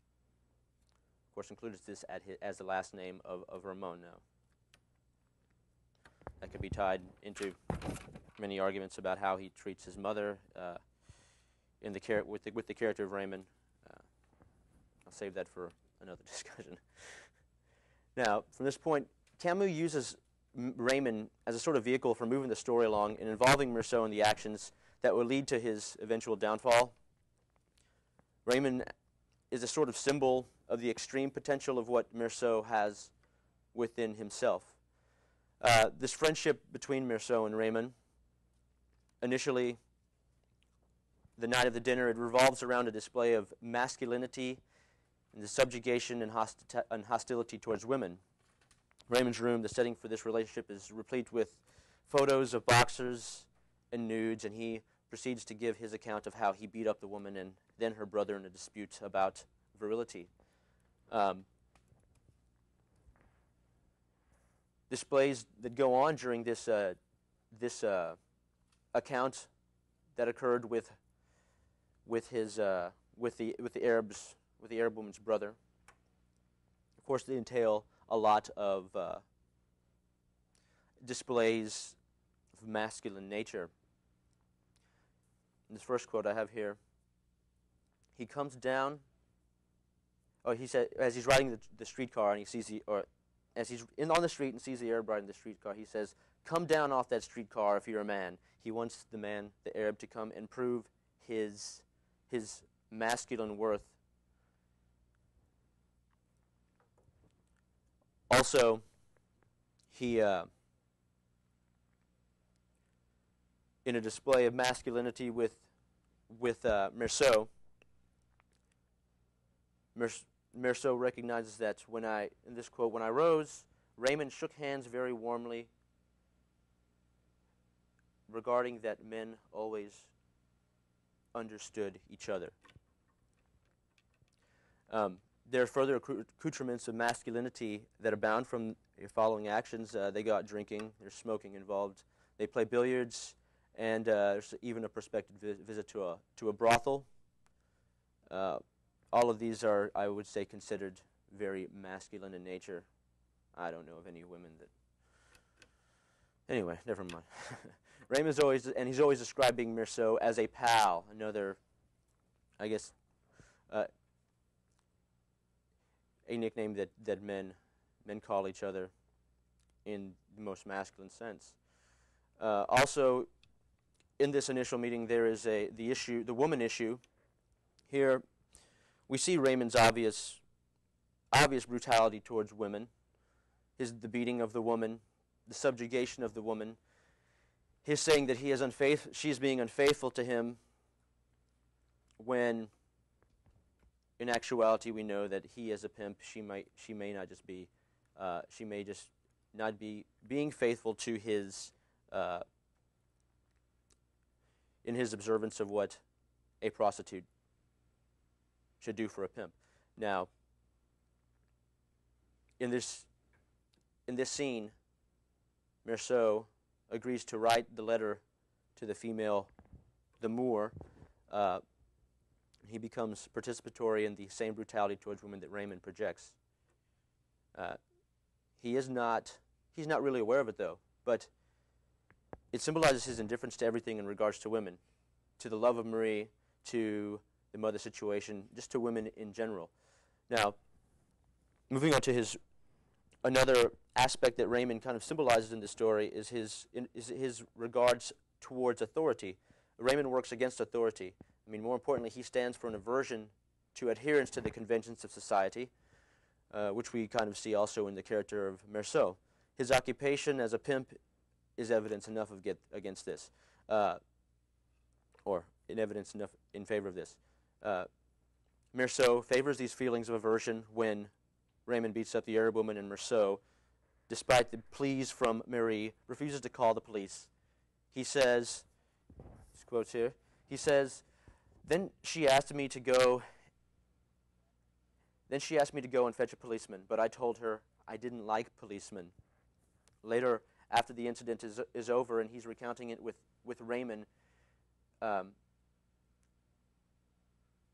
of course, included this as the last name of Raymond now. That could be tied into many arguments about how he treats his mother with the character of Raymond. I'll save that for another discussion. Now, from this point, Camus uses Raymond as a sort of vehicle for moving the story along and involving Meursault in the actions that will lead to his eventual downfall. Raymond is a sort of symbol of the extreme potential of what Meursault has within himself. This friendship between Meursault and Raymond, initially, the night of the dinner, it revolves around a display of masculinity and the subjugation and hostility towards women. Raymond's room, the setting for this relationship, is replete with photos of boxers and nudes, and he proceeds to give his account of how he beat up the woman and then her brother in a dispute about virility. Displays that go on during this account that occurred with the Arab woman's brother. Of course, they entail a lot of displays of masculine nature. In this first quote I have here, he comes down. Oh, he said, as he's riding the streetcar and he sees as he's on the street and sees the Arab riding the streetcar, he says, "Come down off that streetcar if you're a man." He wants the Arab, to come and prove his masculine worth. Also, he, in a display of masculinity with Meursault, Meursault recognizes that in this quote, when I rose, Raymond shook hands very warmly, regarding that men always understood each other. There are further accoutrements of masculinity that abound from the following actions. They go out drinking, there's smoking involved, they play billiards, and there's even a prospective visit to a brothel. All of these are, I would say, considered very masculine in nature. I don't know of any women that... Anyway, never mind. Raymond's he's always describing Meursault as a pal, another, I guess, a nickname that men call each other in the most masculine sense. Also, in this initial meeting, there is the woman issue. Here, we see Raymond's obvious brutality towards women, the beating of the woman, the subjugation of the woman, his saying that she's being unfaithful to him, when in actuality we know that he, as a pimp, she may just not be being faithful to his in his observance of what a prostitute should do for a pimp. Now, in this scene, Meursault agrees to write the letter to the female, the Moor. He becomes participatory in the same brutality towards women that Raymond projects. He's not really aware of it, though, but it symbolizes his indifference to everything in regards to women, to the love of Marie, to the mother situation, just to women in general. Now, moving on to another aspect that Raymond kind of symbolizes in the story is his regards towards authority. Raymond works against authority. I mean, more importantly, he stands for an aversion to adherence to the conventions of society, which we kind of see also in the character of Meursault. His occupation as a pimp is evidence enough against this, or in evidence enough in favor of this. Meursault favors these feelings of aversion when Raymond beats up the Arab woman, and Meursault, despite the pleas from Marie, refuses to call the police. He says, this quotes here, he says, Then she asked me to go and fetch a policeman, but I told her I didn't like policemen. Later, after the incident is over and he's recounting it with Raymond,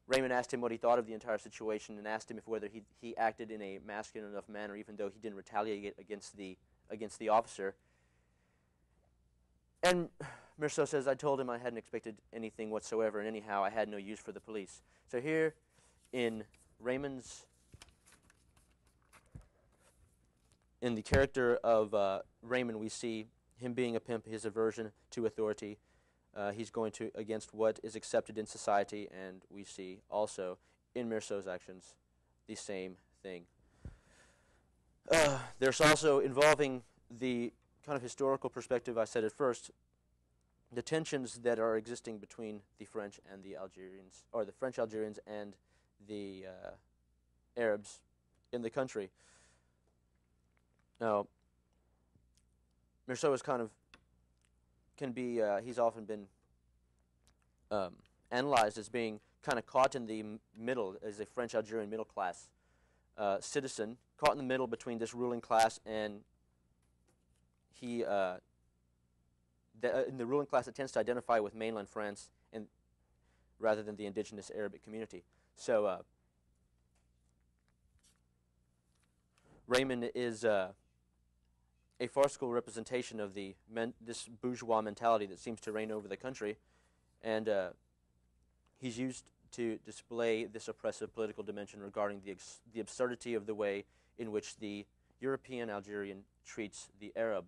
Raymond asked him what he thought of the entire situation and asked him whether he acted in a masculine enough manner, even though he didn't retaliate against the officer. And Meursault says, I told him I hadn't expected anything whatsoever, and anyhow, I had no use for the police. So here, in the character of Raymond, we see him being a pimp, his aversion to authority. He's going against what is accepted in society, and we see also in Meursault's actions the same thing. There's also involving the kind of historical perspective I said at first, the tensions that are existing between the French and the Algerians, or the French Algerians and the Arabs in the country. Now, Meursault is he's often been analyzed as being kind of caught in the middle, as a French Algerian middle class citizen, caught in the middle between this ruling class and in the ruling class that tends to identify with mainland France and rather than the indigenous Arabic community. So Raymond is a farcical representation of this bourgeois mentality that seems to reign over the country, and he's used to display this oppressive political dimension regarding the absurdity of the way in which the European Algerian treats the Arab.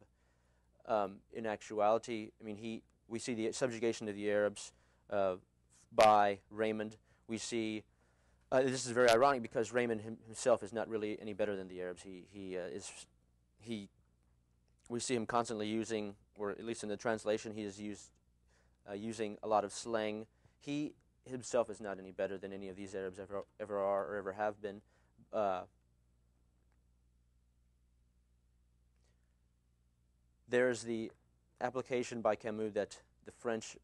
In actuality, I mean, we see the subjugation of the Arabs by Raymond. We see this is very ironic because Raymond himself is not really any better than the Arabs. We see him constantly using, or at least in the translation, he is using a lot of slang. He himself is not any better than any of these Arabs ever are or ever have been. There's the application by Camus that the French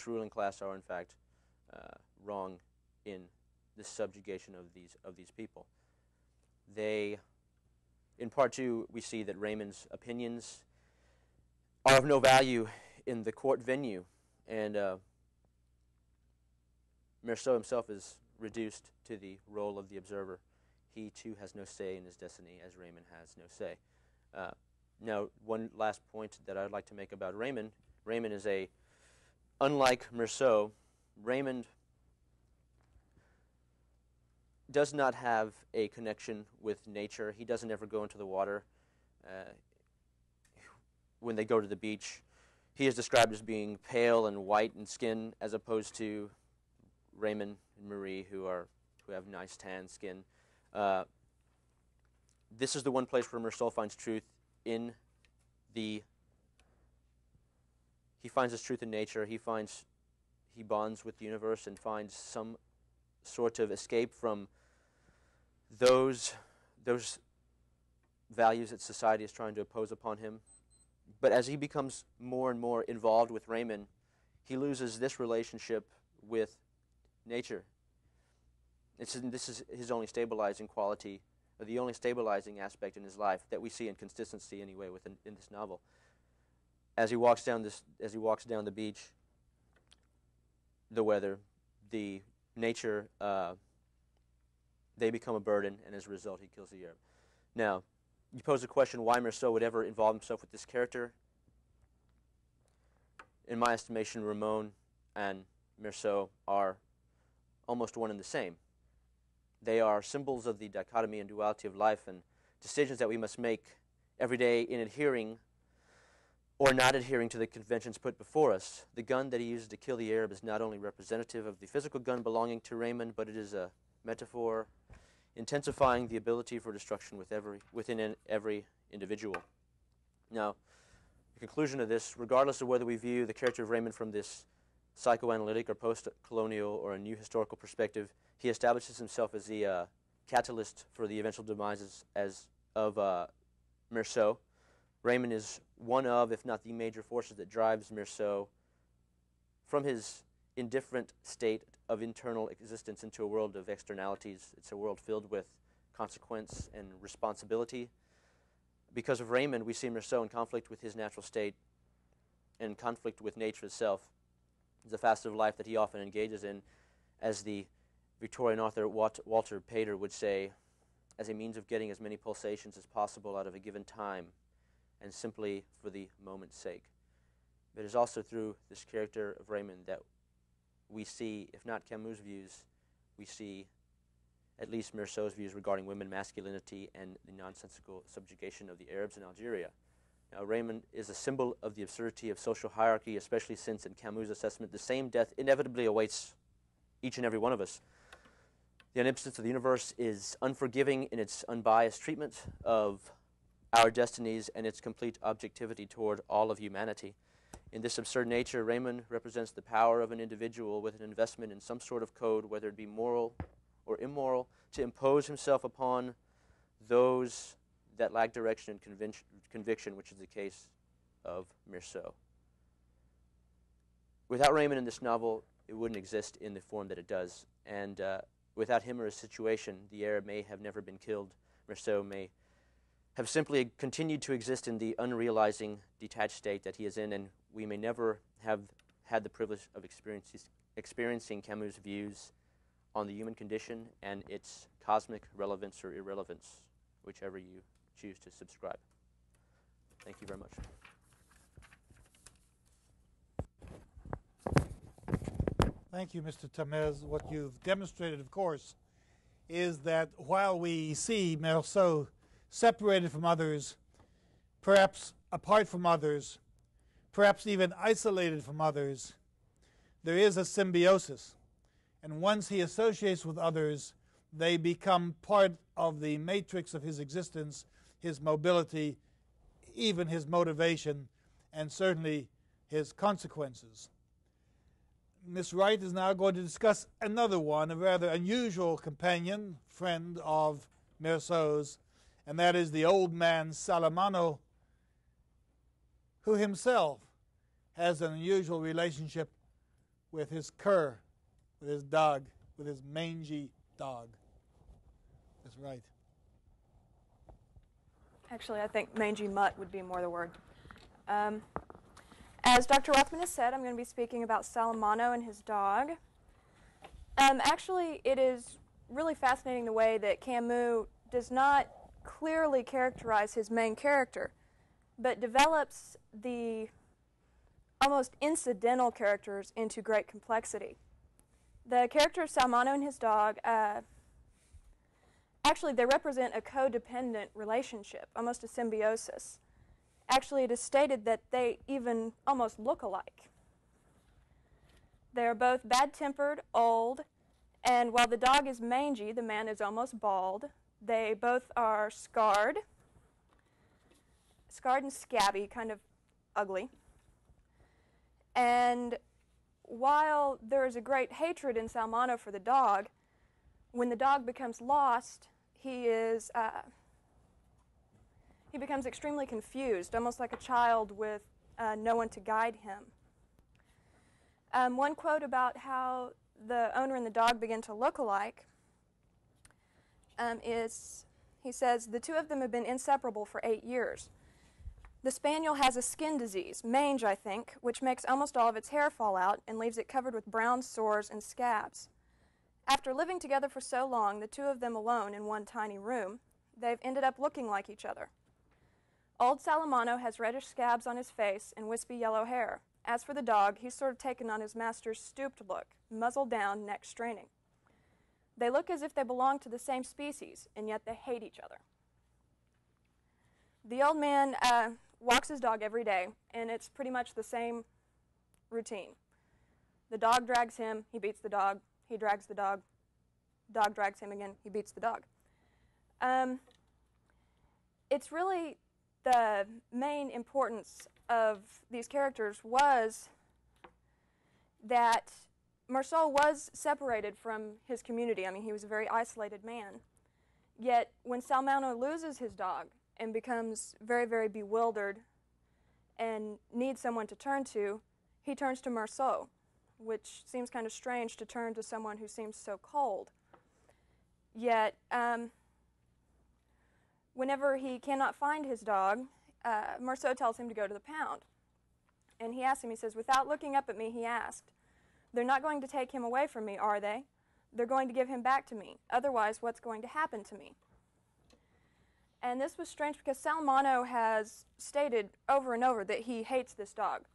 ruling class are in fact wrong in the subjugation of these people. In part two, we see that Raymond's opinions are of no value in the court venue, and Meursault himself is reduced to the role of the observer. He too has no say in his destiny, as Raymond has no say. Now, one last point that I'd like to make about Raymond. Raymond is unlike Meursault, Raymond does not have a connection with nature. He doesn't ever go into the water. When they go to the beach, he is described as being pale and white in skin, as opposed to Raymond and Marie, who have nice tan skin. This is the one place where Meursault finds truth he finds his truth in nature. He bonds with the universe and finds some sort of escape from those values that society is trying to impose upon him. But as he becomes more and more involved with Raymond, he loses this relationship with nature. This is his only stabilizing quality, or the only stabilizing aspect in his life that we see in consistency anyway in this novel. As he walks down the beach, the weather, the nature, they become a burden, and as a result, he kills the Arab. Now, you pose the question why Meursault would ever involve himself with this character. In my estimation, Raymond and Meursault are almost one and the same. They are symbols of the dichotomy and duality of life and decisions that we must make every day in adhering or not adhering to the conventions put before us. The gun that he uses to kill the Arab is not only representative of the physical gun belonging to Raymond, but it is a metaphor intensifying the ability for destruction within every individual. Now, the conclusion of this, regardless of whether we view the character of Raymond from this psychoanalytic or post-colonial or a new historical perspective, he establishes himself as the catalyst for the eventual demises of Meursault. Raymond is one of, if not the major forces that drives Meursault from his indifferent state of internal existence into a world of externalities. It's a world filled with consequence and responsibility. Because of Raymond, we see Meursault in conflict with his natural state and conflict with nature itself. It's a facet of life that he often engages in, as the Victorian author Walter Pater would say, as a means of getting as many pulsations as possible out of a given time, and simply for the moment's sake. But it is also through this character of Raymond that we see, if not Camus' views, we see at least Meursault's views regarding women, masculinity, and the nonsensical subjugation of the Arabs in Algeria. Now, Raymond is a symbol of the absurdity of social hierarchy, especially since, in Camus' assessment, the same death inevitably awaits each and every one of us. The omnipotence of the universe is unforgiving in its unbiased treatment of our destinies and its complete objectivity toward all of humanity. In this absurd nature, Raymond represents the power of an individual with an investment in some sort of code, whether it be moral or immoral, to impose himself upon those that lack direction and conviction, which is the case of Meursault. Without Raymond in this novel, it wouldn't exist in the form that it does. And without him or his situation, the heir may have never been killed. Meursault may have simply continued to exist in the unrealizing, detached state that he is in, and we may never have had the privilege of experiencing Camus' views on the human condition and its cosmic relevance or irrelevance, whichever you choose to subscribe. Thank you very much. Thank you, Mr. Tamez. What you've demonstrated, of course, is that while we see Meursault separated from others, perhaps apart from others, perhaps even isolated from others, there is a symbiosis. And once he associates with others, they become part of the matrix of his existence, his mobility, even his motivation, and certainly his consequences. Miss Wright is now going to discuss another one, a rather unusual companion, friend of Meursault's, and that is the old man Salamano, who himself has an unusual relationship with his cur, with his dog, with his mangy dog. That's right. Actually, I think mangy mutt would be more the word. As Dr. Rothman has said, I'm going to be speaking about Salamano and his dog. Actually, it is really fascinating the way that Camus does not clearly characterize his main character, but develops the almost incidental characters into great complexity. The character of Salamano and his dog, actually they represent a codependent relationship, almost a symbiosis. Actually, it is stated that they even almost look alike. They are both bad-tempered, old, and while the dog is mangy, the man is almost bald. They both are scarred and scabby, kind of ugly. And while there is a great hatred in Salamano for the dog, when the dog becomes lost, he becomes extremely confused, almost like a child with no one to guide him. One quote about how the owner and the dog begin to look alike is, he says, "The two of them have been inseparable for 8 years. The spaniel has a skin disease, mange, I think, which makes almost all of its hair fall out and leaves it covered with brown sores and scabs. After living together for so long, the two of them alone in one tiny room, they've ended up looking like each other. Old Salamano has reddish scabs on his face and wispy yellow hair. As for the dog, he's sort of taken on his master's stooped look, muzzle down, neck straining. They look as if they belong to the same species, and yet they hate each other." The old man walks his dog every day, and it's pretty much the same routine. The dog drags him, he beats the dog, he drags the dog drags him again, he beats the dog. It's really the main importance of these characters was that Meursault was separated from his community. I mean, he was a very isolated man. Yet when Salamano loses his dog and becomes very, very bewildered and needs someone to turn to, he turns to Meursault, which seems kind of strange to turn to someone who seems so cold. Yet whenever he cannot find his dog, Meursault tells him to go to the pound. And he asks him, he says, without looking up at me, he asked, "They're not going to take him away from me, are they? They're going to give him back to me. Otherwise, what's going to happen to me?" And this was strange because Salamano has stated over and over that he hates this dog.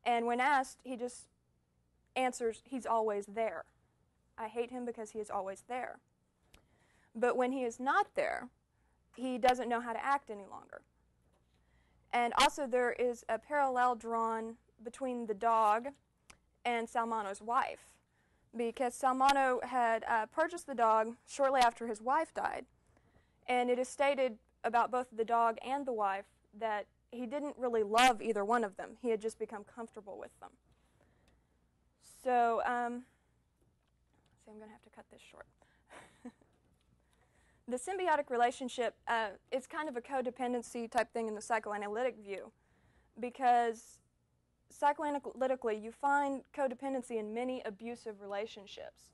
And when asked, he just answers, "He's always there. I hate him because he is always there." But when he is not there, he doesn't know how to act any longer. And also there is a parallel drawn between the dog and Salamano's wife. because Salamano had purchased the dog shortly after his wife died, and it is stated about both the dog and the wife that he didn't really love either one of them. He had just become comfortable with them. So, I'm going to have to cut this short. The symbiotic relationship is kind of a codependency type thing in the psychoanalytic view, because psychoanalytically you find codependency in many abusive relationships.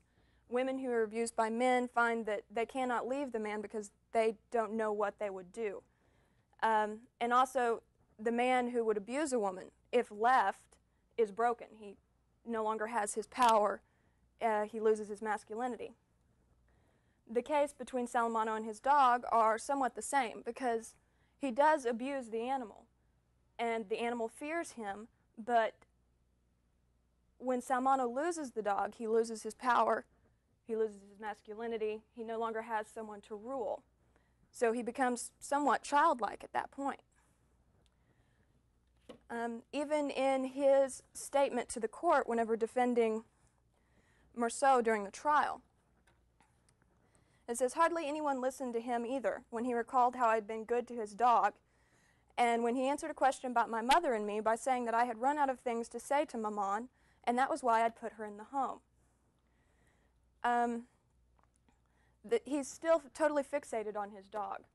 Women who are abused by men find that they cannot leave the man because they don't know what they would do. And also, the man who would abuse a woman, if left, is broken. He no longer has his power. He loses his masculinity. The case between Salamano and his dog are somewhat the same, because he does abuse the animal, and the animal fears him, but when Salamano loses the dog, he loses his power, he loses his masculinity, he no longer has someone to rule. So he becomes somewhat childlike at that point. Even in his statement to the court whenever defending Marceau during the trial, it says, "Hardly anyone listened to him either when he recalled how I had been good to his dog, and when he answered a question about my mother and me by saying that I had run out of things to say to Maman, and that was why I'd put her in the home." He's still totally fixated on his dog.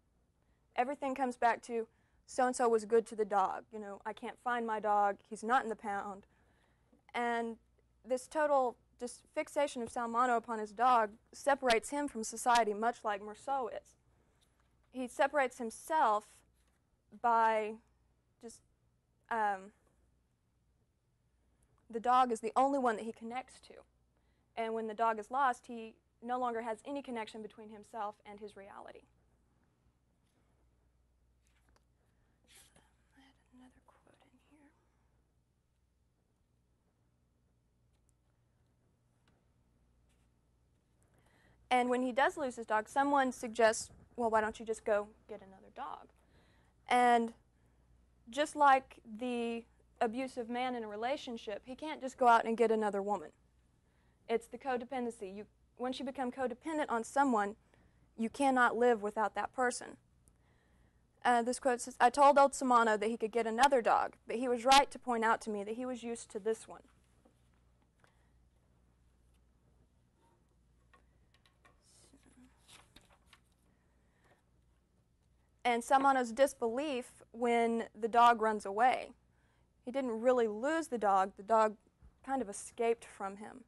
Everything comes back to, so-and-so was good to the dog. You know, I can't find my dog. He's not in the pound. And this total just fixation of Salamano upon his dog separates him from society, much like Marceau is. He separates himself by just, the dog is the only one that he connects to. And when the dog is lost, he no longer has any connection between himself and his reality. I had another quote in here. And when he does lose his dog, someone suggests, well, why don't you just go get another dog? And just like the abusive man in a relationship, he can't just go out and get another woman. It's the codependency. Once you become codependent on someone, you cannot live without that person. This quote says, "I told old Salamano that he could get another dog, but he was right to point out to me that he was used to this one." And Salamano's disbelief when the dog runs away. He didn't really lose the dog kind of escaped from him.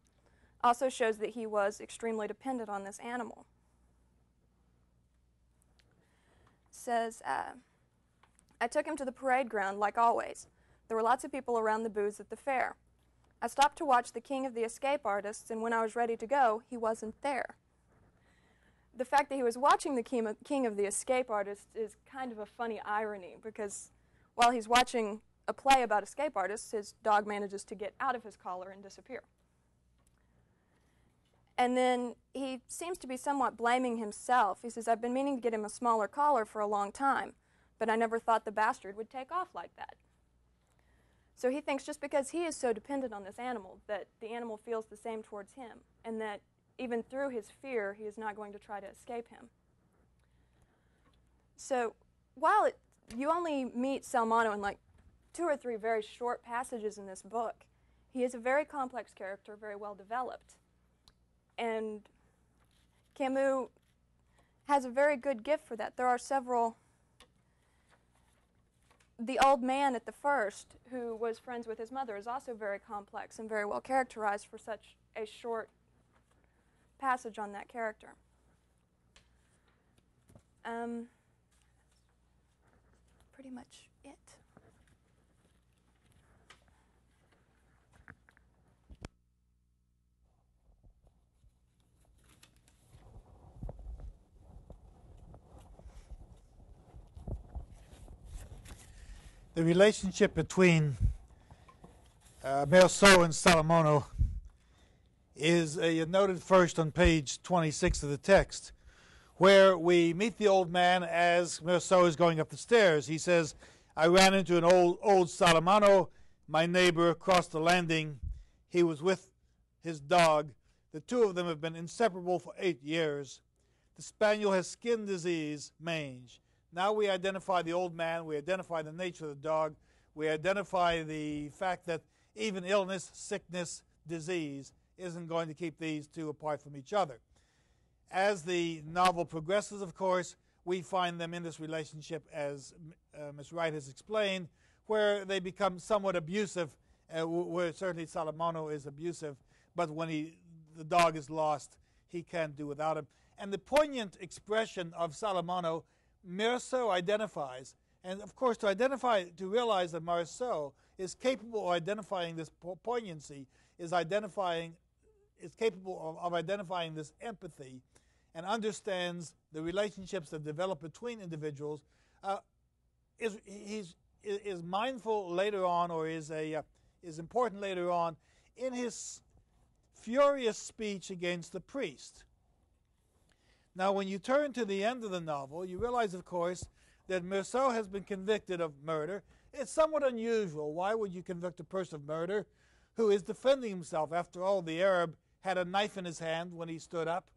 Also shows that he was extremely dependent on this animal. It says, "I took him to the parade ground like always. There were lots of people around the booths at the fair. I stopped to watch the king of the escape artists, and when I was ready to go, he wasn't there." The fact that he was watching the king of the escape artists is kind of a funny irony, because while he's watching a play about escape artists, his dog manages to get out of his collar and disappear. And then he seems to be somewhat blaming himself. He says, "I've been meaning to get him a smaller collar for a long time, but I never thought the bastard would take off like that." So he thinks just because he is so dependent on this animal, that the animal feels the same towards him, and that even through his fear, he is not going to try to escape him. So while you only meet Salamano in like 2 or 3 very short passages in this book, he is a very complex character, very well developed. And Camus has a very good gift for that. There are several. The old man at the first, who was friends with his mother, is also very complex and very well characterized for such a short passage on that character. Pretty much it. The relationship between Marceau and Salamano is noted first on page 26 of the text, where we meet the old man as Marceau is going up the stairs. He says, "I ran into an old Salamano, my neighbor, across the landing. He was with his dog. The two of them have been inseparable for 8 years. The spaniel has skin disease, mange. Now we identify the old man, we identify the nature of the dog, we identify the fact that even illness, sickness, disease isn't going to keep these two apart from each other. As the novel progresses, of course, we find them in this relationship, as Ms. Wright has explained, where they become somewhat abusive, where certainly Salamano is abusive, but when the dog is lost, he can't do without him. And the poignant expression of Salamano, Meursault identifies, and of course to realize that Meursault is capable of identifying this poignancy, is capable of identifying this empathy, and understands the relationships that develop between individuals, is mindful later on, or is important later on, in his furious speech against the priest. Now, when you turn to the end of the novel, you realize, of course, that Meursault has been convicted of murder. It's somewhat unusual. Why would you convict a person of murder who is defending himself? After all, the Arab had a knife in his hand when he stood up.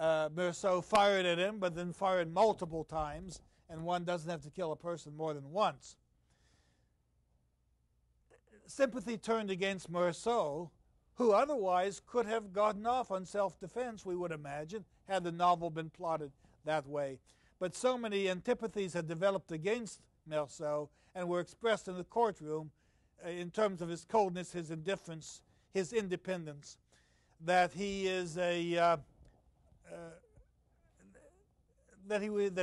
Meursault fired at him, but then fired multiple times, and one doesn't have to kill a person more than once. Sympathy turned against Meursault, who otherwise could have gotten off on self-defense, we would imagine, had the novel been plotted that way. But so many antipathies had developed against Meursault and were expressed in the courtroom in terms of his coldness, his indifference, his independence, that he is that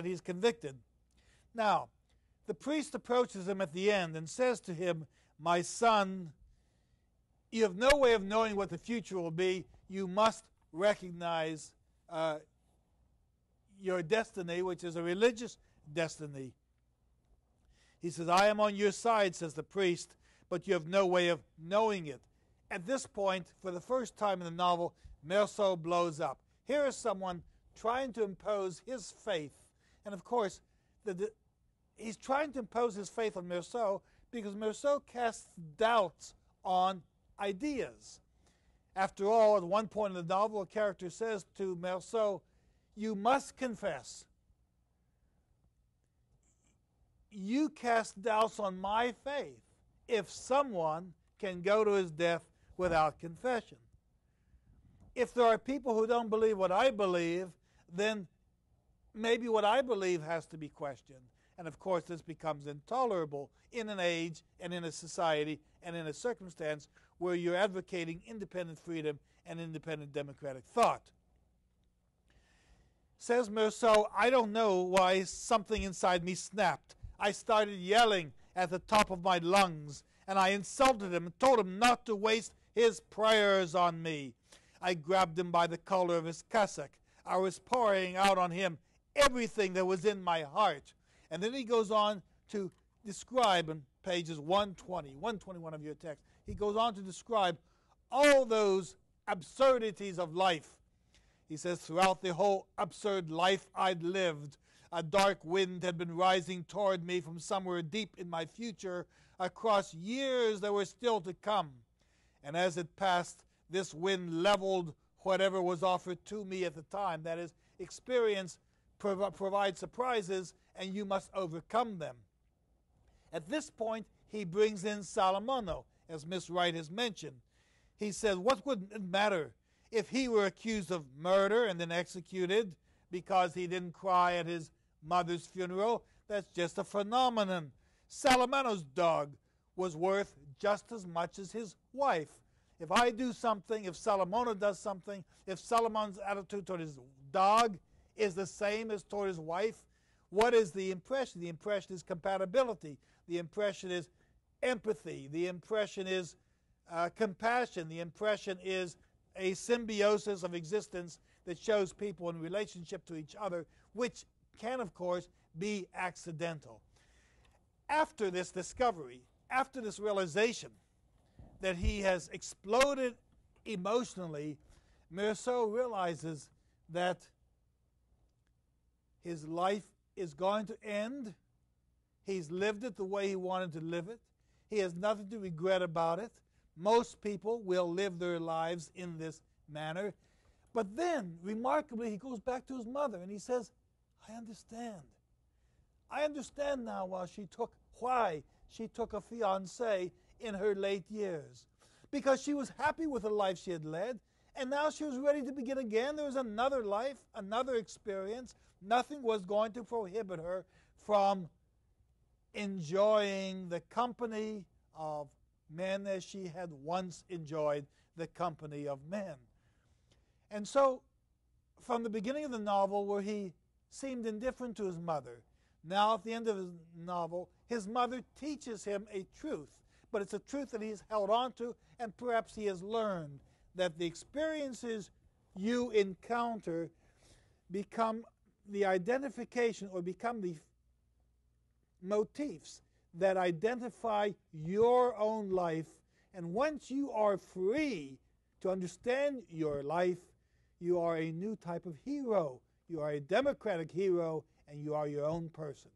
he's convicted. Now, the priest approaches him at the end and says to him, "My son, you have no way of knowing what the future will be. You must recognize your destiny, which is a religious destiny." He says, "I am on your side," says the priest, "but you have no way of knowing it." At this point, for the first time in the novel, Meursault blows up. Here is someone trying to impose his faith. And of course, he's trying to impose his faith on Meursault because Meursault casts doubts on ideas. After all, at one point in the novel, a character says to Meursault, "You must confess. You cast doubts on my faith if someone can go to his death without confession. If there are people who don't believe what I believe, then maybe what I believe has to be questioned." And of course, this becomes intolerable in an age and in a society and in a circumstance where you're advocating independent freedom and independent democratic thought. Says Meursault, "I don't know why something inside me snapped. I started yelling at the top of my lungs, and I insulted him and told him not to waste his prayers on me. I grabbed him by the collar of his cassock. I was pouring out on him everything that was in my heart." And then he goes on to describe in pages 121 of your text, he goes on to describe all those absurdities of life. He says, "Throughout the whole absurd life I'd lived, a dark wind had been rising toward me from somewhere deep in my future, across years that were still to come. And as it passed, this wind leveled whatever was offered to me at the time." That is, experience provides surprises, and you must overcome them. At this point, he brings in Salamano, as Miss Wright has mentioned. He says, what would it matter if he were accused of murder and then executed because he didn't cry at his mother's funeral? That's just a phenomenon. Salamano's dog was worth just as much as his wife. If I do something, if Salamano does something, if Salamone's attitude toward his dog is the same as toward his wife, what is the impression? The impression is compatibility. The impression is empathy. The impression is compassion. The impression is a symbiosis of existence that shows people in relationship to each other, which can, of course, be accidental. After this discovery, after this realization that he has exploded emotionally, Meursault realizes that his life is going to end. He's lived it the way he wanted to live it. He has nothing to regret about it. Most people will live their lives in this manner. But then, remarkably, he goes back to his mother and he says, I understand. I understand now why she took a fiancé in her late years. Because she was happy with the life she had led, and now she was ready to begin again. There was another life, another experience. Nothing was going to prohibit her from enjoying the company of men as she had once enjoyed the company of men. And so, from the beginning of the novel, where he seemed indifferent to his mother, now at the end of his novel, his mother teaches him a truth, but it's a truth that he's held on to, and perhaps he has learned that the experiences you encounter become the identification or become the motifs that identify your own life. And once you are free to understand your life, you are a new type of hero. You are a democratic hero, and you are your own person.